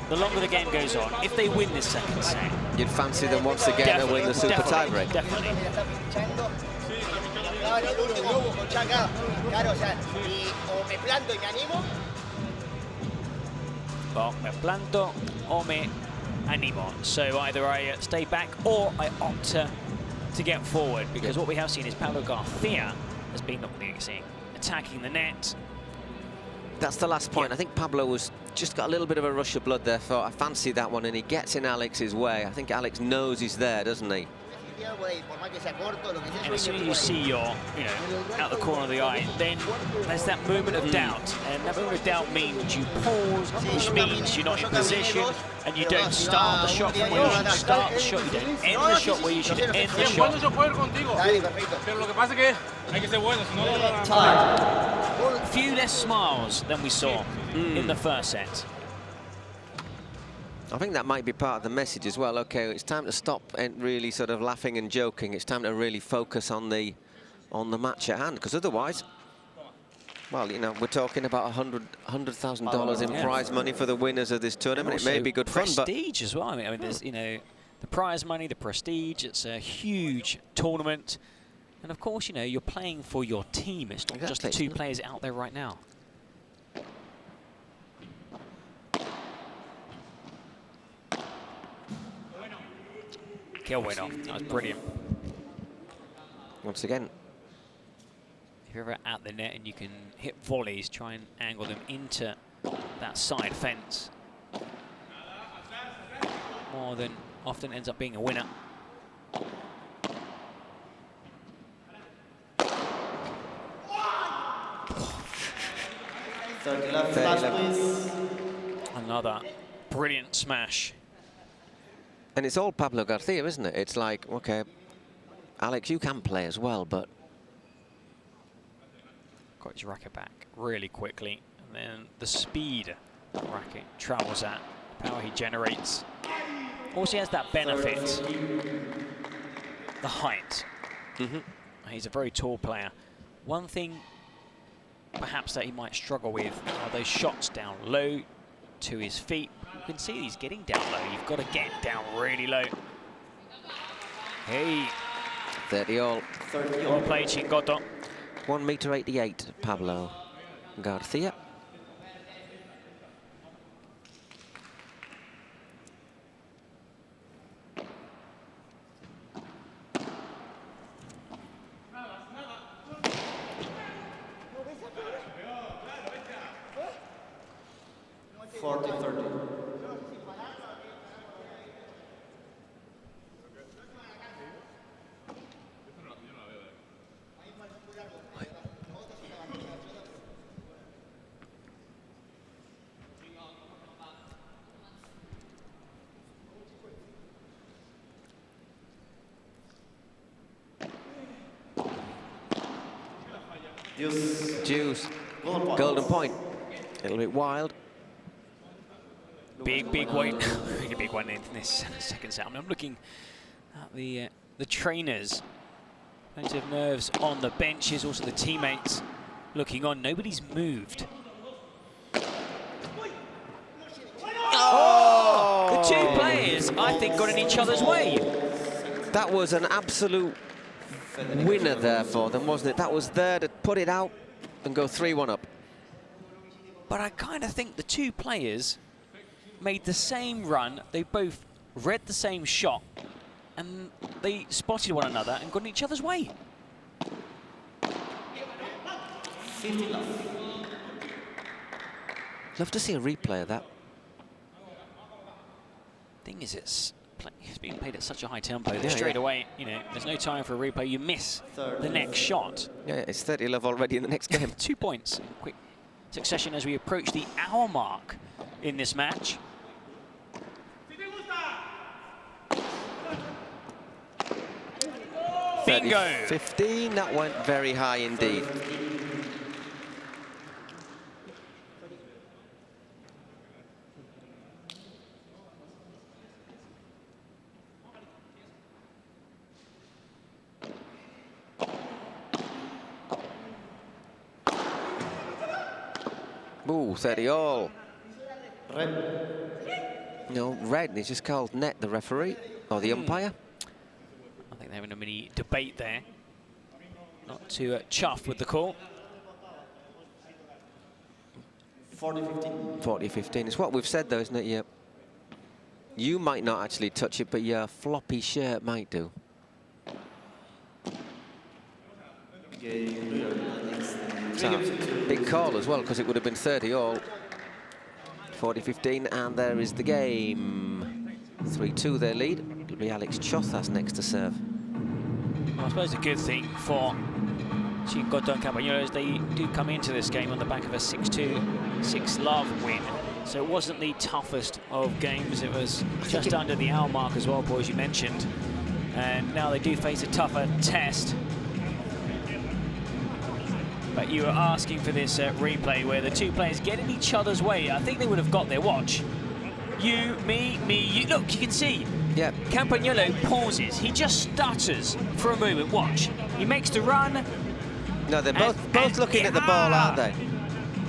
the longer the game goes on, if they win this second set, you'd fancy them once again to win the super tiebreak. Definitely. Well, me planto o me animo. So either I stay back or I opt to get forward, because what we have seen is Pablo Garcia has been attacking the net. That's the last point. I think Pablo was just got a little bit of a rush of blood there. Thought, I fancy that one, and he gets in Alex's way. I think Alex knows he's there, doesn't he? And as soon as you see your, out the corner of the eye, then there's that moment of doubt. And that moment of doubt means you pause, which means you're not in position, and you don't start the shot from where you should start the shot. You don't end the shot where you should end the shot. A few less smiles than we saw in the first set. I think that might be part of the message as well. Okay, it's time to stop and really sort of laughing and joking. It's time to really focus on the match at hand, because otherwise, well, we're talking about $100,000 in prize money for the winners of this tournament. It may be good fun, but prestige as well. I mean, there's the prize money, the prestige. It's a huge tournament, and of course, you're playing for your team. It's not just the two players out there right now. Qué bueno. That was brilliant. Once again, if you're ever at the net and you can hit volleys, try and angle them into that side fence. More than often ends up being a winner. Please. Another brilliant smash. And it's all Pablo Garcia, isn't it? It's like, okay, Alex, you can play as well, but... Got his racket back really quickly. And then the speed that racket travels at, the power he generates. Also, he has that benefit, the height. He's a very tall player. One thing perhaps that he might struggle with are those shots down low to his feet. You can see he's getting down low. You've got to get down really low. Hey. 30-all. Well played, Chingoto. 1.88 m, Pablo Garcia. Juice. Golden point. A little bit wild. Big win. Really big one in this second set. I mean, I'm looking at the trainers. Plenty of nerves on the benches. Also the teammates looking on. Nobody's moved. Oh! The two players, I think, got in each other's way. That was an absolute winner there for them, wasn't it? That was there to put it out and go 3-1 up. But I kind of think the two players made the same run. They both read the same shot, and they spotted one another and got in each other's way. Love to see a replay of that. Thing is, it's being played at such a high tempo that straight away, you know, there's no time for a replay. You miss the next shot. Yeah, it's 30-love already in the next game. 2 points in quick succession as we approach the hour mark in this match. Bingo! 15, that went very high indeed. Ooh, 30-all. No, red. He's just called net, the referee, or the umpire. I think they're having a mini debate there. Not too chuffed with the call. 40-15. 40-15. It's what we've said, though, isn't it? You might not actually touch it, but your floppy shirt might do. Big call as well, because it would have been 30-all. 40-15, and there is the game. 3-2 their lead. It'll be Alex Chozas next to serve. Well, I suppose a good thing for Chingoto and Campagnolo is they do come into this game on the back of a 6-2, 6-love win. So it wasn't the toughest of games. It was just under the hour mark as well, boys, you mentioned. And now they do face a tougher test. But you were asking for this replay where the two players get in each other's way. I think they would have got their watch. You, me, you. Look, you can see. Yeah. Campagnolo pauses. He just stutters for a moment. Watch. He makes the run. No, they're both looking at the ball, aren't they?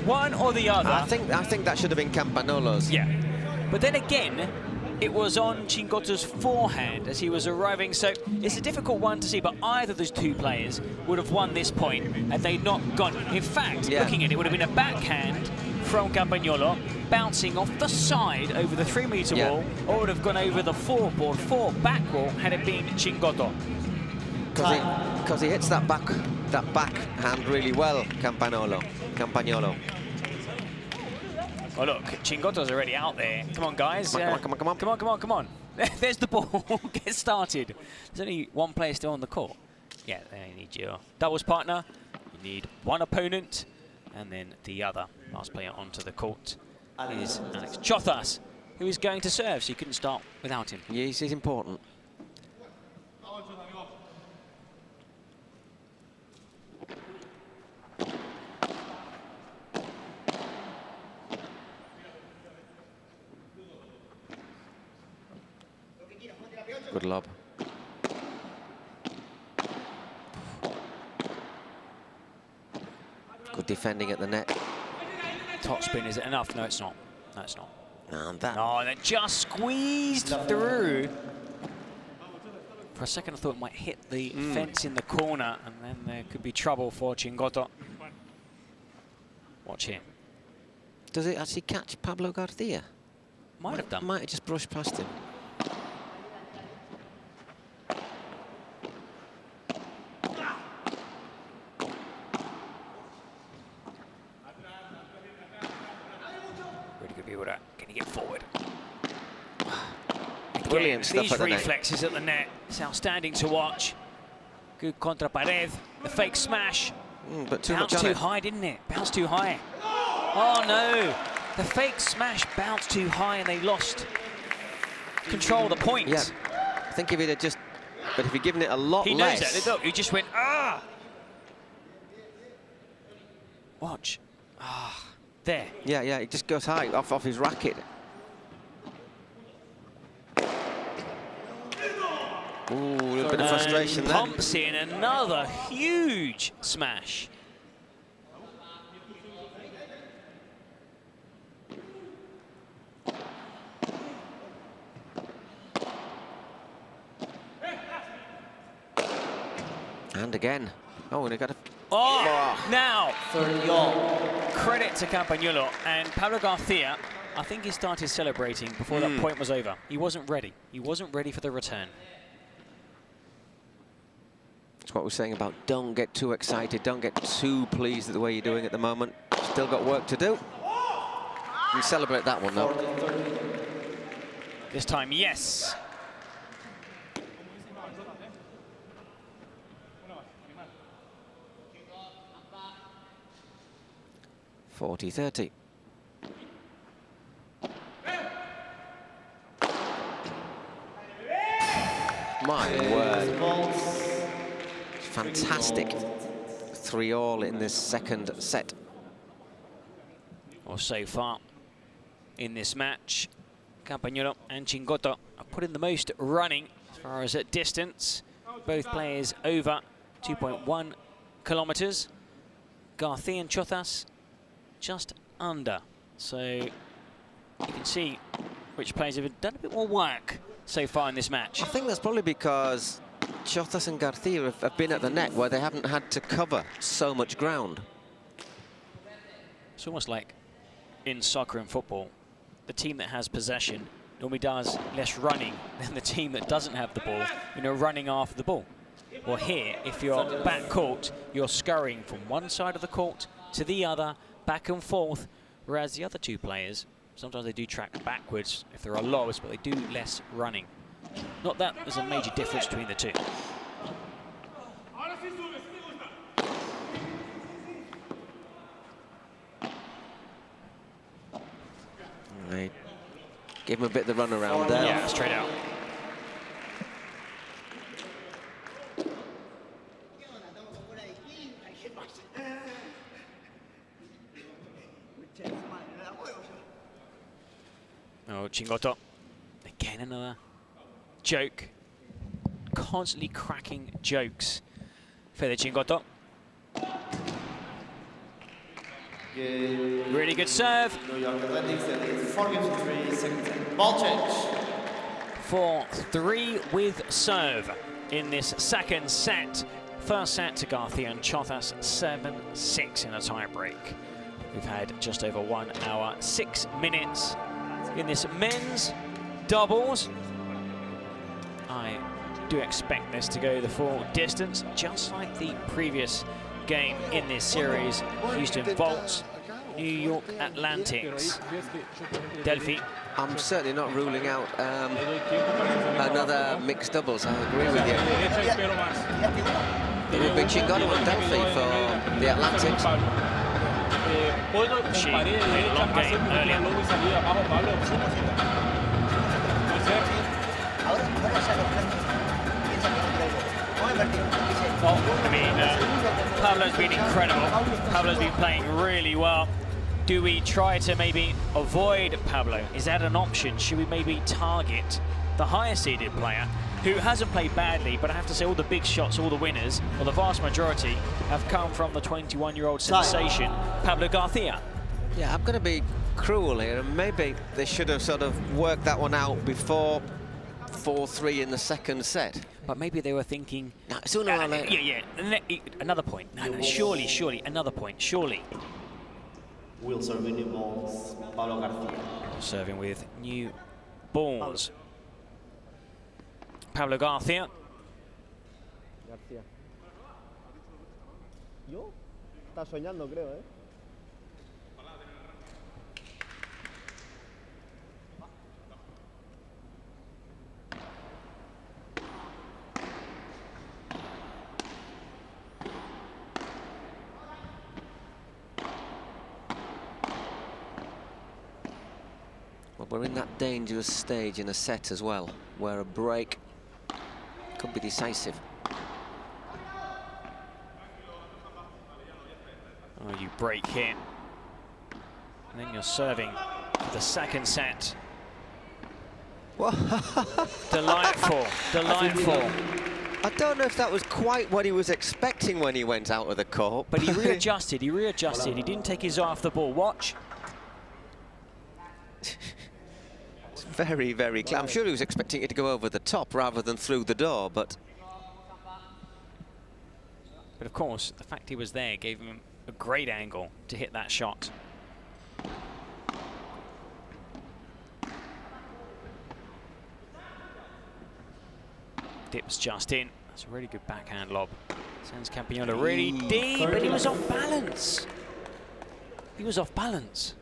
One or the other. I think that should have been Campagnolo's. Yeah. But then again, it was on Chingoto's forehand as he was arriving, so it's a difficult one to see, but either of those two players would have won this point had they not gone. In fact, looking at it, would have been a backhand from Campagnolo, bouncing off the side over the 3-meter wall, or would have gone over the 4 back wall had it been Chingoto. Because he hits that back that backhand really well, Campagnolo. Oh look, Chingotto's already out there. Come on, guys. Come on. There's the ball. Get started. There's only one player still on the court. Yeah, they need your doubles partner. You need one opponent, and then the other. Last player onto the court is Alex Chothas, who is going to serve, so you couldn't start without him. Yes, he's important. Good lob. Good defending at the net. Top spin, is it enough? No, it's not. No, it's not. And that. Oh, they just squeezed through. For a second, I thought it might hit the fence in the corner, and then there could be trouble for Chingotto. Watch here. Does it actually catch Pablo Garcia? Might have done. Might have just brushed past him. Really good view of that. Can he get forward? Brilliant stuff These at the net. reflexes at the net. It's outstanding to watch. Good contra pared. The fake smash. But too much Bounced on too it. high, didn't it? Bounced too high. Oh no! The fake smash bounced too high and they lost control of the point. Yeah. I think if he'd had just... But if he'd given it a lot He less... knows that. Look, he just went, ah! Watch. Ah, there. Yeah, it just goes high off his racket. Ooh, a little bit of frustration there. Pumps in another huge smash. And again. Oh, and he got a... Oh, now, 30 all. credit to Campagnolo and Pablo Garcia. I think he started celebrating before that point was over. He wasn't ready. He wasn't ready for the return. That's what we're saying about don't get too excited, don't get too pleased at the way you're doing at the moment. Still got work to do. You celebrate that one, though. This time, yes. (40-30). My word. Fantastic. 3-all in this second set. Well, so far in this match, Campagnolo and Chingotto are putting the most running as far as at distance. Both players over 2.1 kilometers. Garcia and Chothas just under. So you can see which players have done a bit more work so far in this match. I think that's probably because Chothas and Garcia have been at the net where they haven't had to cover so much ground. It's almost like in soccer and football, the team that has possession normally does less running than the team that doesn't have the ball, running after the ball. Well, here, if you're back court, you're scurrying from one side of the court to the other, back and forth, whereas the other two players, sometimes they do track backwards if there are lobs, but they do less running. Not that there's a major difference between the two. Right. Give him a bit of the run around there. Yeah, straight out. Oh, Chingotto. Again, another joke. Constantly cracking jokes for the Chingotto. Really good serve. New York Athletics, and it's 4-3, second set. Ball change. 4-3 with serve in this second set. First set to Garcia and Chothas, 7-6 in a tie break. We've had just over 1 hour, 6 minutes in this men's doubles. I do expect this to go the full distance, just like the previous game in this series. Houston Volts, New York Atlantics. Delphi. I'm certainly not ruling out another mixed doubles. I agree with you. It would be Chingotto and Delphi for the Atlantics. She played a long game earlier. I mean, Pablo's been incredible. Pablo's been playing really well. Do we try to maybe avoid Pablo? Is that an option? Should we maybe target the higher seeded player who hasn't played badly, but I have to say all the big shots, all the winners, or the vast majority, have come from the 21-year-old sensation, Pablo Garcia. Yeah, I'm going to be cruel here, and maybe they should have sort of worked that one out before 4-3 in the second set. But maybe they were thinking... No, sooner or later. Yeah. Another point. No, surely, another point, surely. Will serve new balls, Pablo Garcia. Serving with new balls. Pablo Garcia. ¿Yo? Está soñando, creo, ¿eh? Well, we're in that dangerous stage in a set as well, where a break could be decisive. Oh, you break here. And then you're serving for the second set. Delightful, delightful. I don't know if that was quite what he was expecting when he went out of the court. But he readjusted, he didn't take his eye off the ball. Watch. It's very, very clear. I'm sure he was expecting it to go over the top rather than through the door, but... But of course, the fact he was there gave him a great angle to hit that shot. Dips just in. That's a really good backhand lob. Sends Campagnolo really deep, but he was off balance. He was off balance.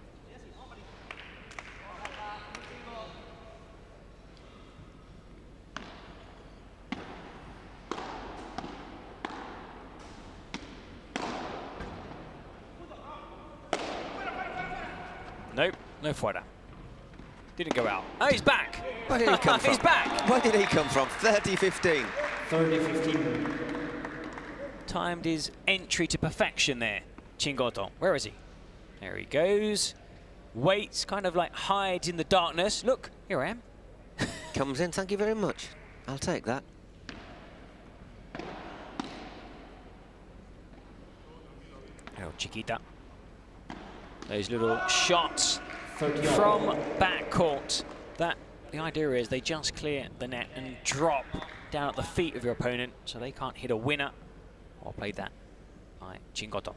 Nope, no fuera. Didn't go out. Oh, he's back. Where did he come from? He's back. Where did he come from? 30-15. 30-15. Timed his entry to perfection there, Chingotto. Where is he? There he goes. Waits, kind of like hides in the darkness. Look, here I am. Comes in, thank you very much. I'll take that. Oh, Chiquita. Those little shots from backcourt. The idea is they just clear the net and drop down at the feet of your opponent so they can't hit a winner. Well played that by Chingotto.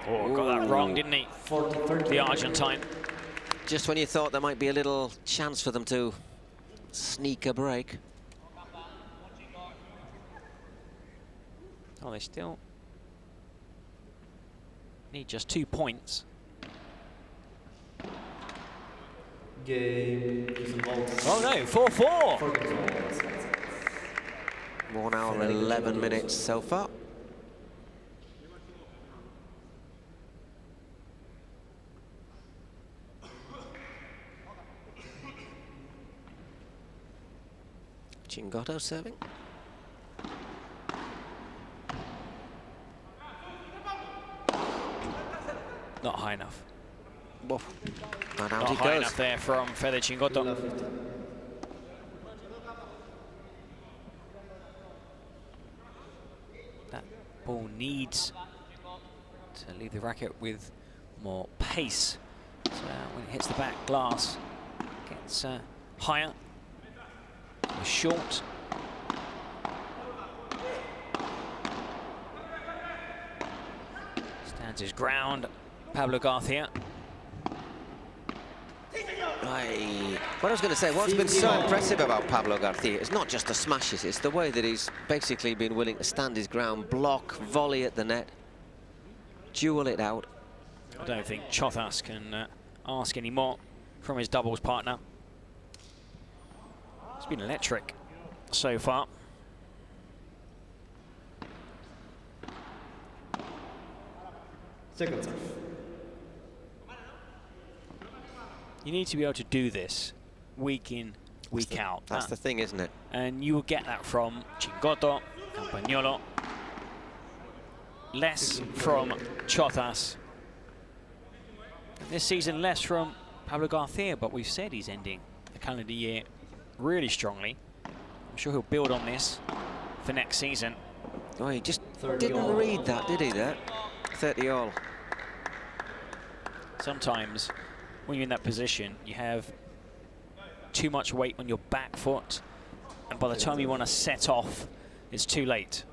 Oh, got that wrong, didn't he? The Argentine. Just when you thought there might be a little chance for them to sneak a break. Oh, they still need just 2 points. Game. Oh no, 4-4. 1 hour and 11 minutes so far. Chingotto serving. Not high enough. Whoa. And out Not he high goes. enough there from Fede Chingotto. That ball needs to leave the racket with more pace. So when it hits the back glass, it gets higher, short. Stands his ground, Pablo Garcia. What I was going to say, what's been so impressive about Pablo Garcia is not just the smashes, it's the way that he's basically been willing to stand his ground, block, volley at the net, duel it out. I don't think Chothas can ask any more from his doubles partner. It's been electric so far. Second serve. You need to be able to do this week in, week out. That's the thing, isn't it? And you will get that from Chingotto, Campagnolo, less from Chothas. This season, less from Pablo Garcia, but we've said he's ending the calendar year really strongly. I'm sure he'll build on this for next season. Oh, he just didn't read that, did he, there? 30 all. Sometimes when you're in that position, you have too much weight on your back foot, and by the time you want to set off, it's too late.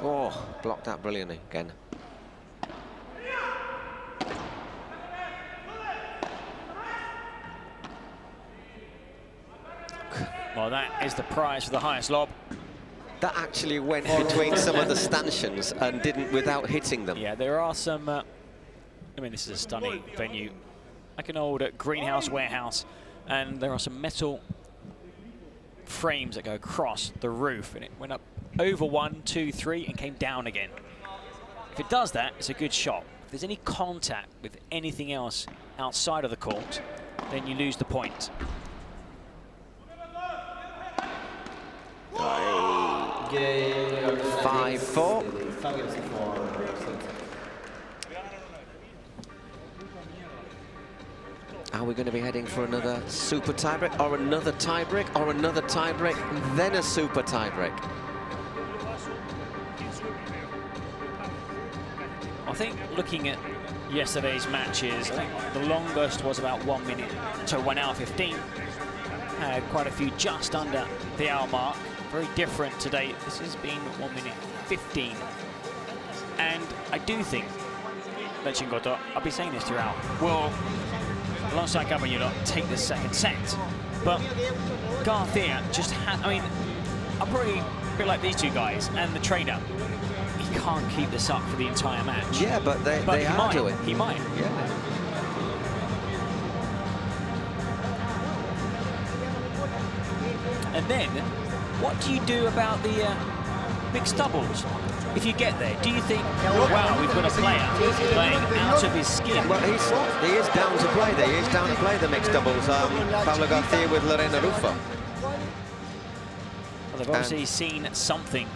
Oh, blocked that brilliantly again. Well, that is the prize for the highest lob. That actually went between some of the stanchions and didn't without hitting them. Yeah, there are some, I mean, this is a stunning venue, like an old greenhouse warehouse, and there are some metal frames that go across the roof, and it went up over 1, 2, 3, and came down again. If it does that, it's a good shot. If there's any contact with anything else outside of the court, then you lose the point. Game 5-4. Are we going to be heading for another super tiebreak, or another tiebreak, or another tiebreak, then a super tiebreak? I think looking at yesterday's matches, I think the longest was about 1 minute to 1 hour 15. Had quite a few just under the hour mark. Very different today. This has been 1 minute 15. And I do think that Chingotto, I'll be saying this throughout, will, alongside Campagnolo, take the second set. But Garcia just I mean, I'm probably a bit like these two guys and the trainer. He can't keep this up for the entire match. Yeah, but they are doing. He might. Yeah. And then, what do you do about the mixed doubles? If you get there, do you think, wow, we've got a player playing out of his skin? Well, he is down to play there. He is down to play the mixed doubles. Pablo Garcia with Lorena Ruffo. Well, they've obviously seen something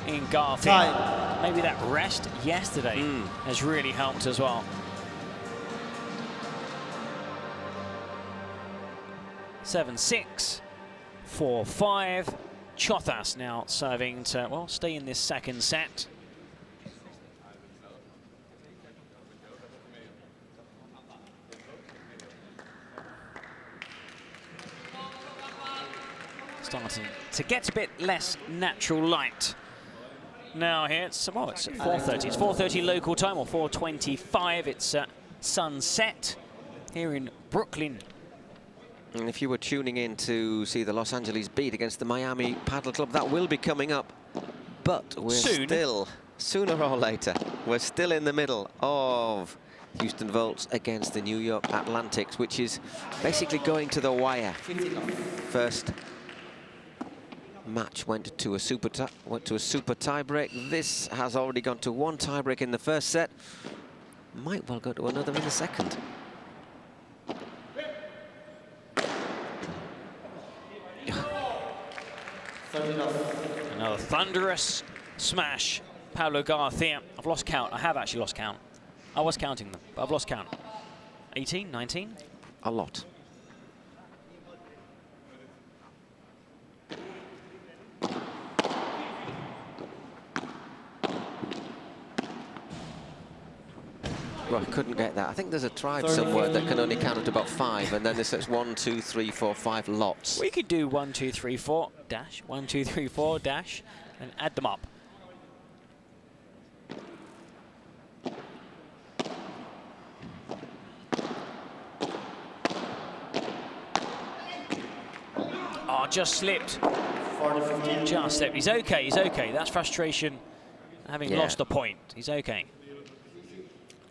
in Garcia. Maybe that rest yesterday has really helped as well. 7-6, 4-5. Chothas now serving to, well, stay in this second set. Starting to get a bit less natural light. Now here, it's, well, it's at 4:30. It's 4:30 local time, or 4:25. It's sunset here in Brooklyn. And if you were tuning in to see the Los Angeles beat against the Miami Padel Club, that will be coming up. But we're still, sooner or later, we're still in the middle of Houston Volts against the New York Atlantics, which is basically going to the wire. First match went to a super tiebreak. This has already gone to one tiebreak in the first set. Might well go to another in the second. Another thunderous smash. Pablo Garcia. I've lost count. I have actually lost count. I was counting them, but I've lost count. 18, 19? A lot. Well, I couldn't get that. I think there's a tribe somewhere that can only count up to about 5, and then this says 1, 2, 3, 4, 5 lots. We could do 1, 2, 3, 4 dash, 1, 2, 3, 4 dash, and add them up. Oh, just slipped. Just slipped. He's okay. He's okay. That's frustration. Having lost a point. He's okay.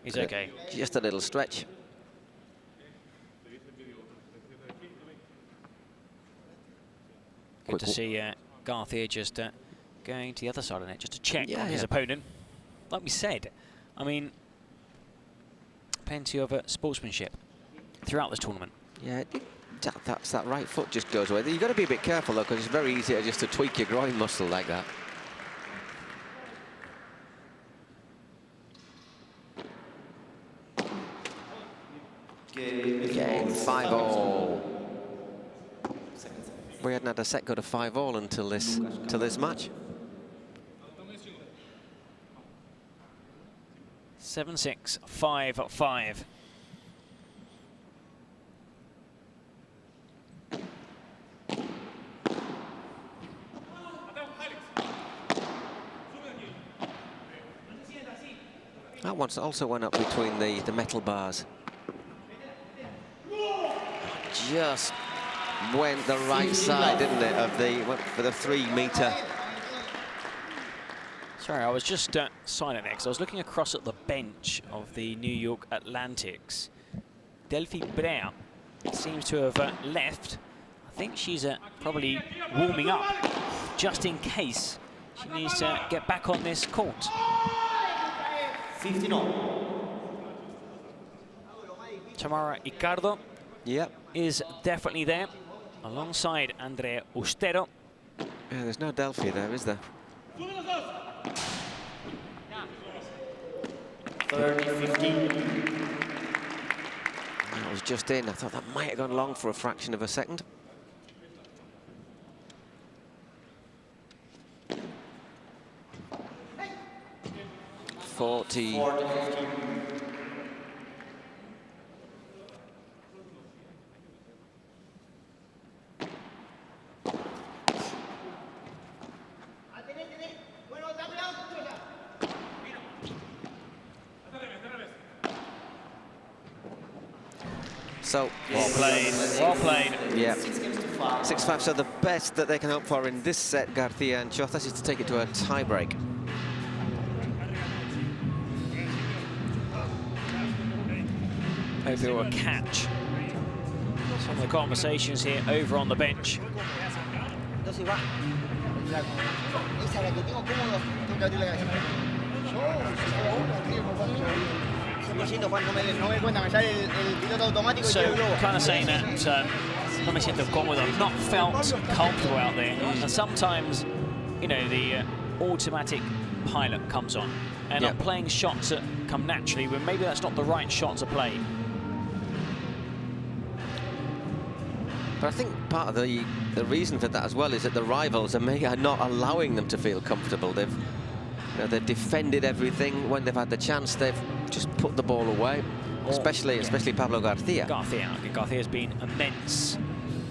He's okay. Just a little stretch. Good to see Garth here just going to the other side of the net just to check on his opponent. Like we said, I mean, plenty of sportsmanship throughout this tournament. Yeah, that's that right foot just goes away. You've got to be a bit careful though, because it's very easy just to tweak your groin muscle like that. Game 5-all. We hadn't had a set go to 5-all until this match. 7-6, 5-5. That one also went up between the metal bars. Just went the right side, didn't it, went for the 3-meter. Sorry, I was just silent there because I was looking across at the bench of the New York Atlantics. Delphi Brea seems to have left. I think she's probably warming up just in case she needs to get back on this court. 15-all. Tamara Icardo is definitely there, alongside Andrea Ustero. Yeah, there's no Delphi there, is there? 30-15. That was just in. I thought that might have gone long for a fraction of a second. Forty. So, Well played, well played. Yeah. 6-5, so the best that they can hope for in this set, Garcia and Chozas, is to take it to a tie-break. Hopefully we'll catch some of the conversations here over on the bench. So, kind of saying that no me siento cómodo, I've not felt comfortable out there. And sometimes, you know, the automatic pilot comes on, and I'm playing shots that come naturally, but maybe that's not the right shot to play. But I think part of the reason for that as well is that the rivals are not allowing them to feel comfortable. They've defended everything. When they've had the chance, they've just put the ball away. Especially Pablo Garcia. Garcia's been immense.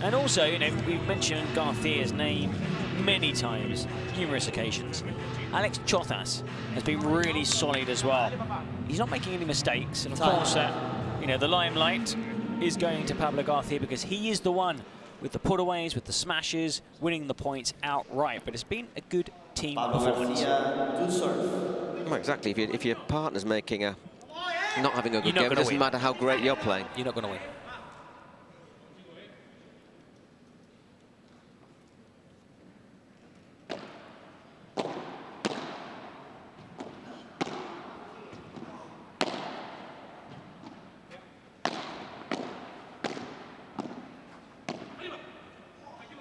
And also, you know, we've mentioned Garcia's name many times, numerous occasions. Alex Chozas has been really solid as well. He's not making any mistakes, and of course, you know, the limelight is going to Pablo Garcia because he is the one with the putaways, with the smashes, winning the points outright. But it's been a good team performance. Well, exactly. If your partner's making not having a good game, it doesn't matter how great you're playing. You're not going to win.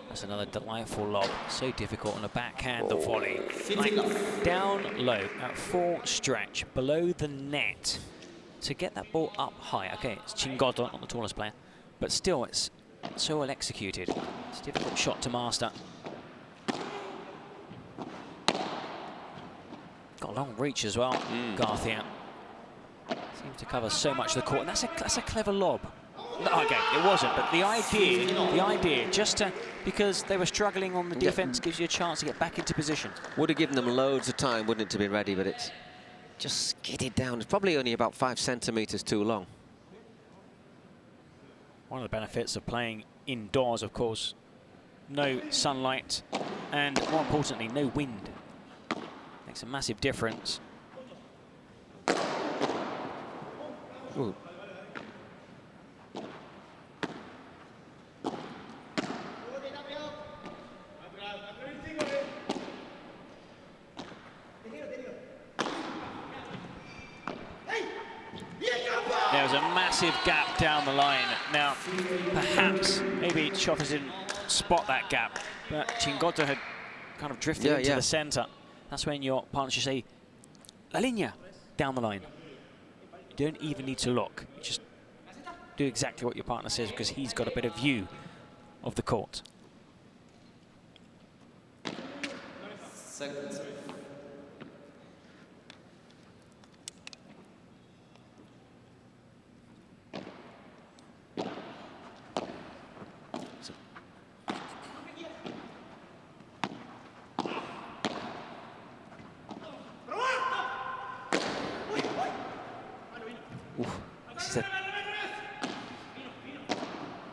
That's another delightful lob. So difficult on a backhand, the volley. Like down low at full stretch, below the net. To get that ball up high. Okay, it's Chingoto, not the tallest player, but still it's so well executed. It's a difficult shot to master. Got a long reach as well, Garcia. Seems to cover so much of the court, and that's a clever lob. No, okay, it wasn't, but the idea, just to, because they were struggling on the defense, gives you a chance to get back into position. Would have given them loads of time, wouldn't it, to be ready, but it's just skidded down. It's probably only about 5 centimetres too long. One of the benefits of playing indoors, of course, no sunlight, and more importantly, no wind. Makes a massive difference. Ooh. There was a massive gap down the line. Now, perhaps, maybe Chofers didn't spot that gap, but Chingotto had kind of drifted into the centre. That's when your partner should say, La Línea, down the line. You don't even need to look. You just do exactly what your partner says because he's got a better view of the court. Second serve.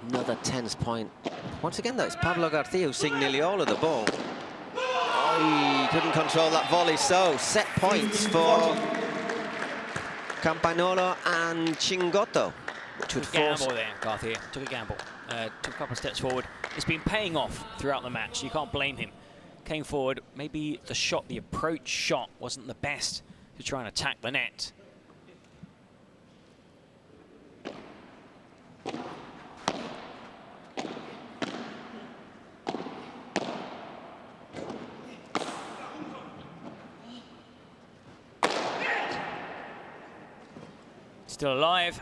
Another tense point. Once again, though, it's Pablo Garcia who's seeing nearly all of the ball. Oh, he couldn't control that volley, so set points for Campagnolo and Chingotto, which would force... Gamble there, Garcia. Took a gamble. Took a couple of steps forward. It's been paying off throughout the match. You can't blame him. Came forward. Maybe the shot, the approach shot, wasn't the best to try and attack the net. Still alive.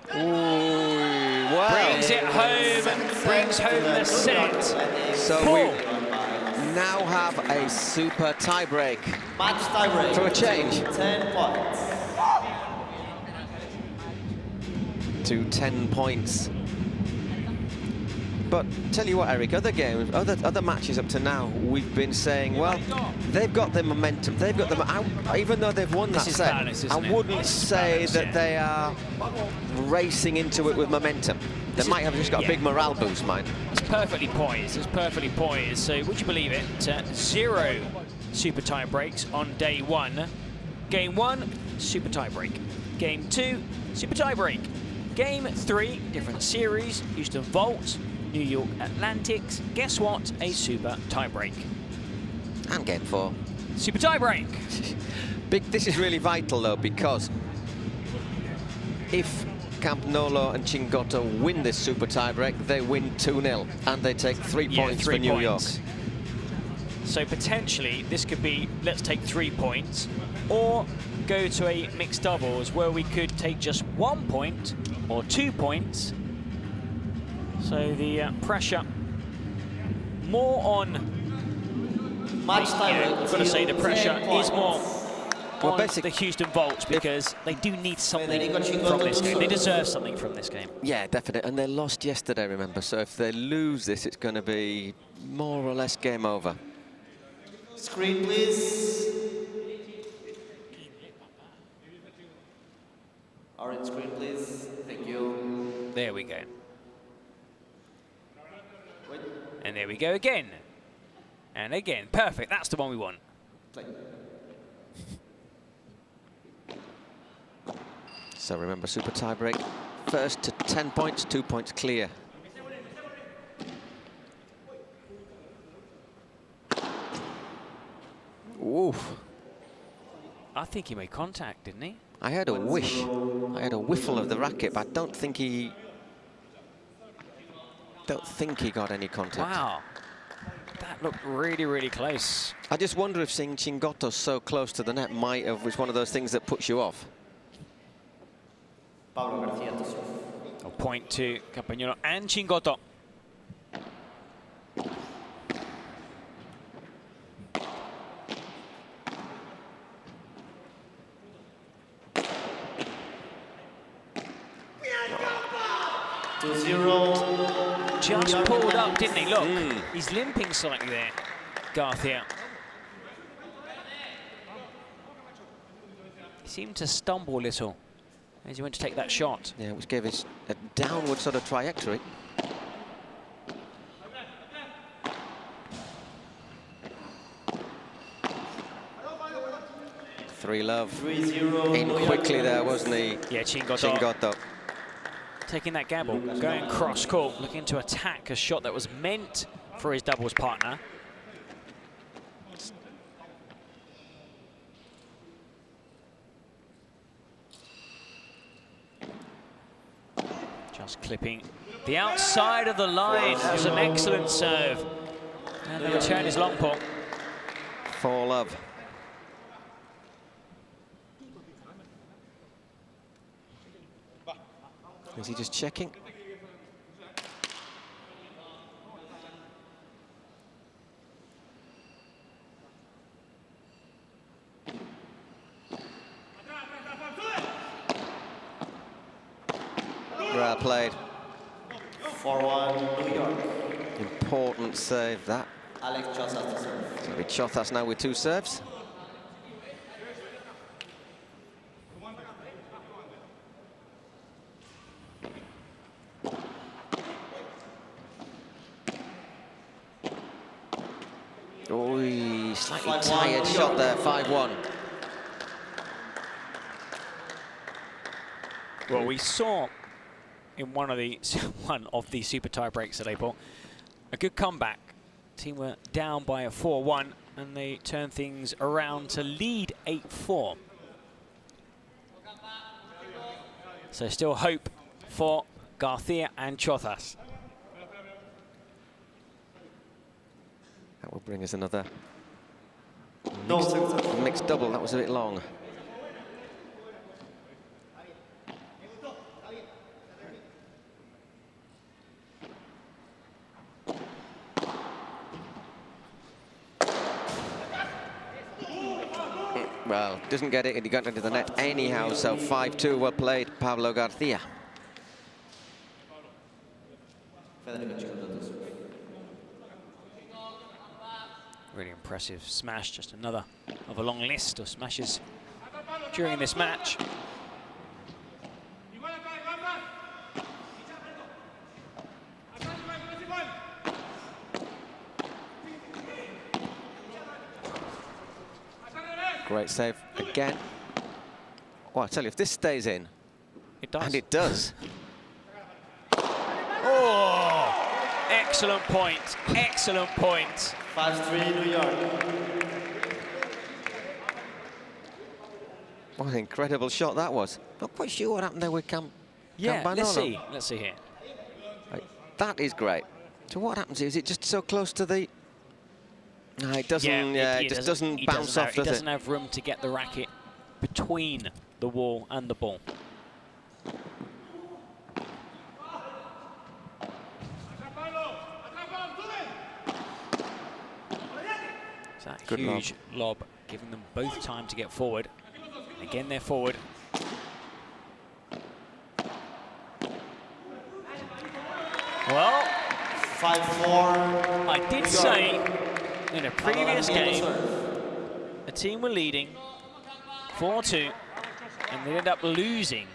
Brings it home and brings home the set. So we now have a super tie-break. Match tie-break. For a change. 10 points. To 10 points. But tell you what, Eric, other games, other matches up to now, we've been saying, well, they've got the momentum, they've got the, even though they've won that set, I wouldn't say that they are racing into it with momentum. They might have just got a big morale boost, mine. It's perfectly poised. It's perfectly poised. So would you believe it? 0 super tie breaks on day 1. Game 1, super tie break. Game 2, super tie break. Game 3, different series. Houston Volt, New York Atlantics. Guess what? A super tie break. And game 4. Super tie break. This is really vital though, because if Campagnolo and Chingotto win this super tie-break, they win 2-0, and they take 3 points for New York. So potentially, this could be, let's take 3 points, or go to a mixed doubles where we could take just 1 point or 2 points. So the pressure more on... Match tie-break. I've got to say the pressure is more on basically, the Houston Volts, because they do need something from this game. They deserve something from this game. Yeah, definitely. And they lost yesterday, remember. So if they lose this, it's going to be more or less game over. Screen, please. Orange screen, please. Thank you. There we go. And there we go again. And again. Perfect. That's the one we want. Play. So remember, super tie-break. First to 10 points, 2 points clear. Oof. I think he made contact, didn't he? I had a wish. I had a whiffle of the racket, but I don't think he got any contact. Wow. That looked really, really close. I just wonder if seeing Chingotto so close to the net might have was one of those things that puts you off. Pablo Garcia to serve. A point to Campagnolo and Chingotto. 3-0. Just pulled up, didn't he? Look, he's limping slightly there, Garcia. He seemed to stumble a little as he went to take that shot. Yeah, which gave us a downward sort of trajectory. Three love. 3-0. In quickly there, wasn't he? Yeah, Chingotto. Taking that gamble, going cross court, looking to attack a shot that was meant for his doubles partner. Just clipping the outside of the line. That was an excellent serve. And the return is long ball. 4 love. Is he just checking? Well played. 4-1 New York. Important save that. Alex Chosas to serve. So it'll be Chothas now with 2 serves. Oh, slightly tired shot there, 5-1. Well, we saw in one of the super tie breaks at April a good comeback. Team were down by a 4-1 and they turned things around to lead 8-4. So still hope for Garcia and Chothas. That will bring us another No, mixed double. That was a bit long. Well, doesn't get it, and he got into the net anyhow, so 5-2, well played, Pablo Garcia. Really impressive smash, just another of a long list of smashes during this match. Great save again. Well, I tell you, if this stays in, It does. and it does. Oh, excellent point, excellent point. 5-3 New York. What an incredible shot that was. Not quite sure what happened there with Yeah, Campanolo. let's see here. That is great. So what happens is it just so close to the... No, it doesn't. It just doesn't bounce off, does it? He doesn't have room to get the racket between the wall and the ball. It's that Good huge lob, giving them both time to get forward. Again, they're forward. Well, 5-4. I did say in a previous game, a team were leading 4-2, and they ended up losing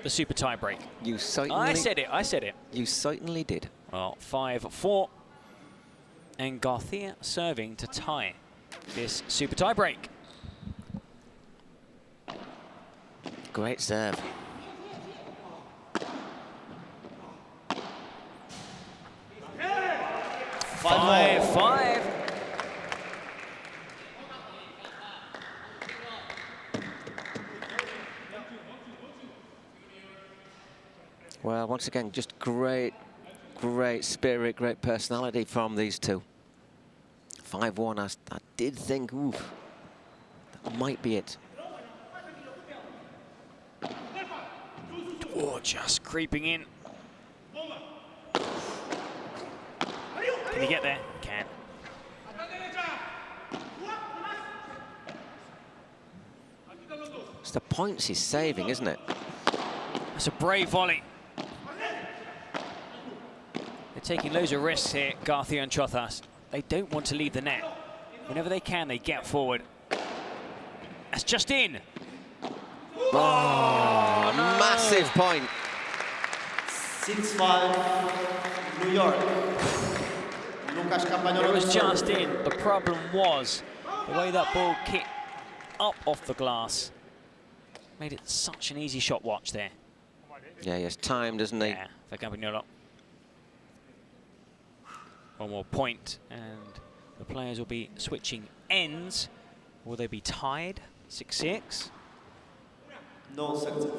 the super tie break. You certainly... I said it. You certainly did. Well, 5-4, and Garcia serving to tie this super tie break. Great serve. 5-5. Well, once again, just great spirit, great personality from these two. 5-1, I did think, ooh, that might be it. Oh, just creeping in. Can he get there? Can. It's the points he's saving, isn't it? That's a brave volley. taking loads of risks here, Garcia and Chothas. They don't want to leave the net. Whenever they can, they get forward. That's just in. Oh, no. Massive point. 6-5, New York. Lucas Campagnolo. It was just in. The problem was the way that ball kicked up off the glass. Made it such an easy shot watch there. Yeah, he has time, doesn't he? Yeah, for Campagnolo. One more point, and the players will be switching ends. Will they be tied? 6-6. No second.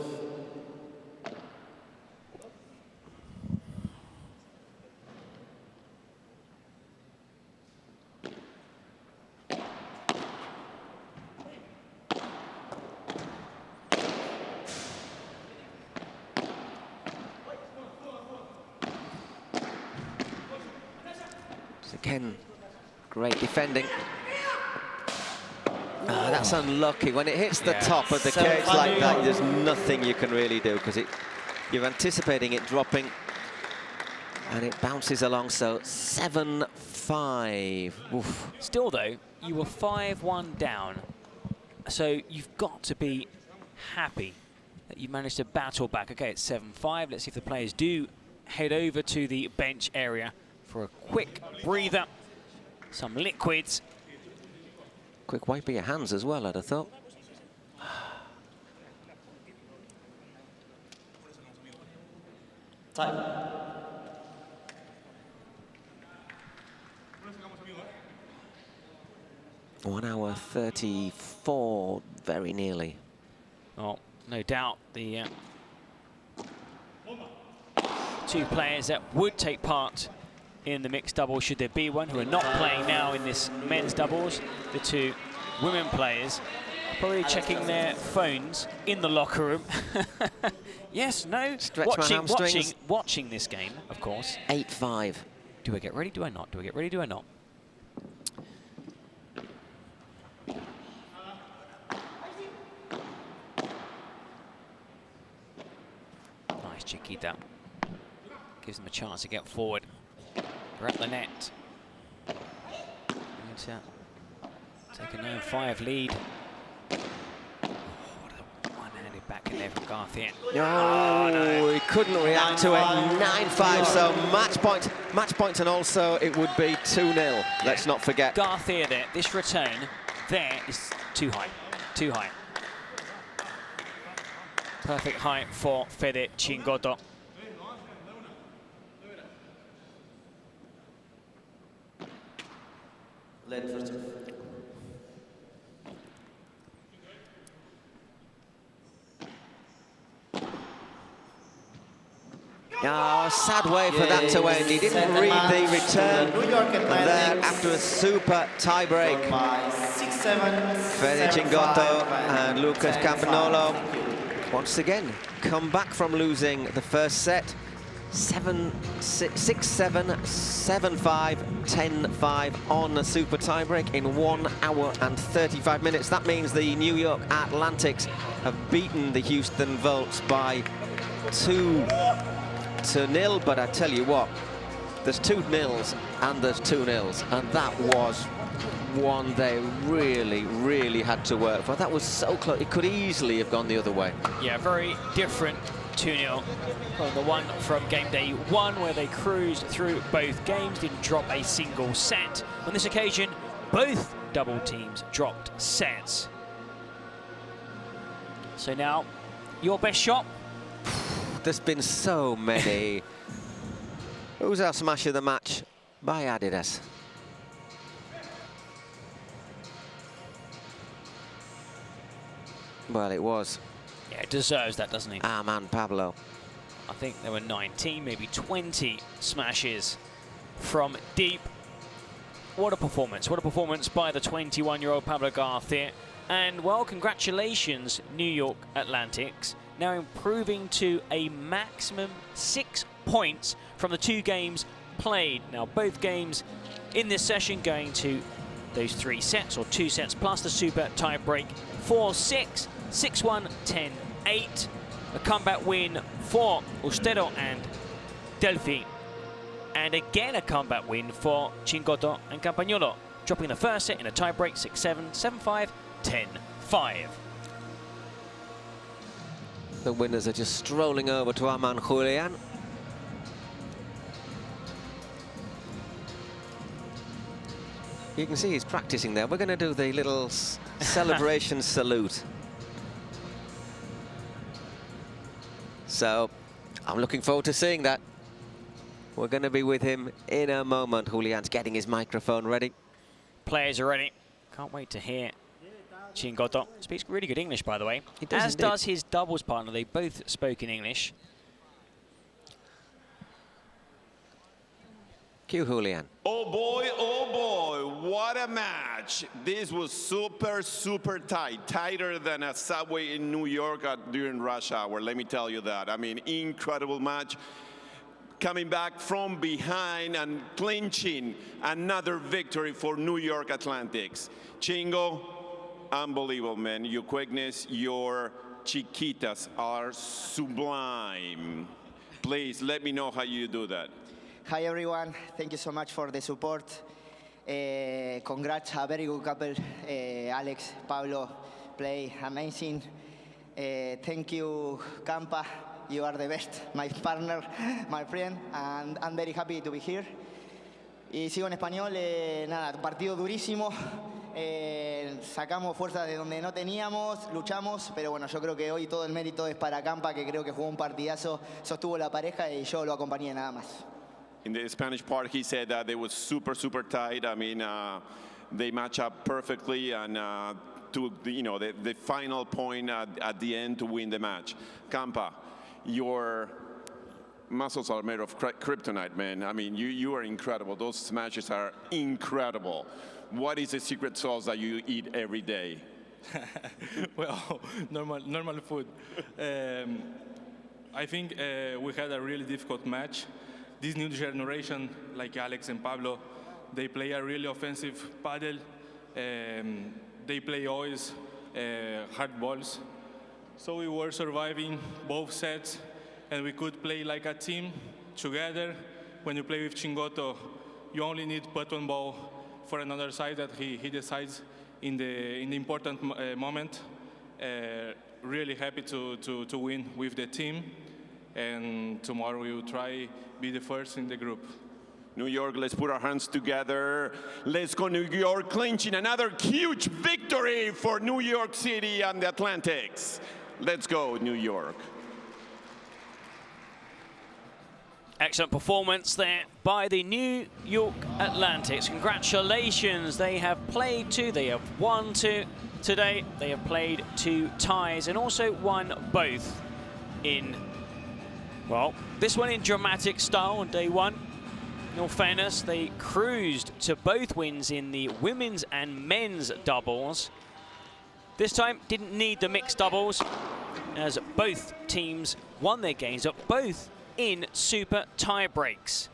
Again, great defending. That's unlucky. When it hits the top of the cage like that, there's nothing you can really do because you're anticipating it dropping and it bounces along. So 7-5. Oof. Still, though, you were 5-1 down. So you've got to be happy that you managed to battle back. Okay, it's 7-5. Let's see if the players do head over to the bench area for a quick breather, some liquids. Quick wipe of your hands as well, I'd have thought. Time. One hour 34, very nearly. Well, no doubt the two players that would take part in the mixed doubles, should there be one, who are not playing now in this men's doubles, the two women players, probably checking their phones in the locker room. Yes, no, Stretch my hamstrings. watching this game, of course. 8-5. Do I get ready? Do I not? Do I get ready? Do I not? Nice Chiquita. Gives them a chance to get forward. We're at the net. And, take a 9-5 lead. Oh, what a one-handed back in there from Garcia. No, he couldn't react to it. 9-5, so match point, and also it would be 2-0. Let's not forget. Garcia there, this return there is too high, too high. Perfect height for Fede Cingotto. Led first. Oh, sad way for that to end. He didn't read the return. And then after a super tie-break, Fede Cingotto and Lucas Campagnolo once again come back from losing the first set. 6-7, 7-5, 10-5 on a super tie-break in 1 hour and 35 minutes. That means the New York Atlantics have beaten the Houston Volts by 2-0, but I tell you what, there's 2-0s and there's 2-0s, and that was one they really had to work for. That was so close. It could easily have gone the other way. Yeah, very different 2-0 from the one from game day 1, where they cruised through both games, didn't drop a single set. On this occasion, both double teams dropped sets. So now, your best shot? There's been so many. Who's our smash of the match? By Adidas. Well, it was. Yeah, it deserves that, doesn't he? Our man, Pablo. I think there were 19, maybe 20 smashes from deep. What a performance. What a performance by the 21-year-old Pablo Garcia. And, well, congratulations, New York Atlantics. Now improving to a maximum 6 points from the 2 games played. Now, both games in this session going to those 3 sets, or 2 sets, plus the super tie break. 4-6, 6-1, 10-8. A comeback win for Ustero and Delphi. And again a comeback win for Chingoto and Campagnolo, dropping the first set in a tiebreak 6-7, 7-5, 10-5. The winners are just strolling over to our man Julian. You can see he's practicing there. We're going to do the little celebration salute. So I'm looking forward to seeing that. We're going to be with him in a moment. Julian's getting his microphone ready. Players are ready. Can't wait to hear Chingoto. Speaks really good English, by the way. He does As indeed. does his doubles partner. They both spoke in English. Cue Julian. Oh boy, what a match. This was super, super tight. Tighter than a subway in New York during rush hour, let me tell you that. I mean, incredible match. Coming back from behind and clinching another victory for New York Atlantics. Chingo, unbelievable, man. Your quickness, your chiquitas are sublime. Please, let me know how you do that. Hi everyone, thank you so much for the support. Congrats, a very good couple. Alex, Pablo, play amazing. Thank you, Campa. You are the best, my partner, my friend, and I'm very happy to be here. Y sigo en español, nada, partido durísimo. Sacamos fuerzas de donde no teníamos, luchamos, pero bueno, yo creo que hoy todo el mérito es para Campa, que creo que jugó un partidazo, sostuvo la pareja y yo lo acompañé nada más. In the Spanish part, he said that they was super, super tight. I mean, they match up perfectly, and to the final point at the end to win the match. Campa, your muscles are made of kryptonite, man. I mean, you are incredible. Those smashes are incredible. What is the secret sauce that you eat every day? Well, normal food. I think we had a really difficult match. This new generation, like Alex and Pablo, they play a really offensive paddle. They play always hard balls. So we were surviving both sets, and we could play like a team together. When you play with Chingoto, you only need put one ball for another side that he decides in the important moment. Really happy to win with the team. And tomorrow we will try be the first in the group. New York, let's put our hands together. Let's go New York, clinching another huge victory for New York City and the Atlantics. Let's go, New York. Excellent performance there by the New York Atlantics. Congratulations, they have played two, they have won two today. They have played two ties and also won both in, well, this one in dramatic style on day one. In all fairness, they cruised to both wins in the women's and men's doubles. This time, didn't need the mixed doubles, as both teams won their games, but both in super tie breaks.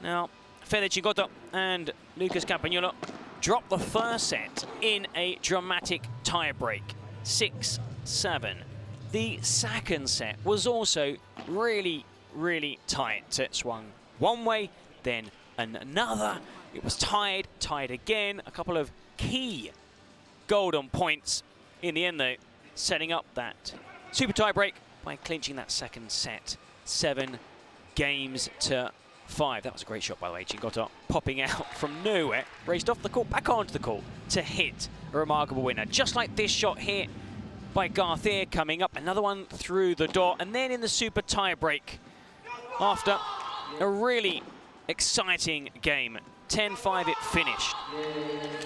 Now, Fede Chingoto and Lucas Campagnolo dropped the first set in a dramatic tie break, 6-7. The second set was also really, really tight. It swung one way, then another. It was tied again. A couple of key golden points in the end, though, setting up that super tie break by clinching that second set, 7-5. That was a great shot, by the way. Chingoto popping out from nowhere, raced off the court, back onto the court to hit a remarkable winner. Just like this shot here by Garcia coming up, another one through the door, and then in the super tie break, after a really exciting game, 10-5 it finished.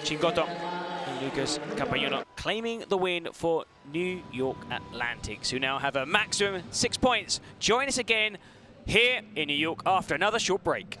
Chingoto and Lucas Campagnolo claiming the win for New York Atlantics, who now have a maximum 6 points. Join us again here in New York after another short break.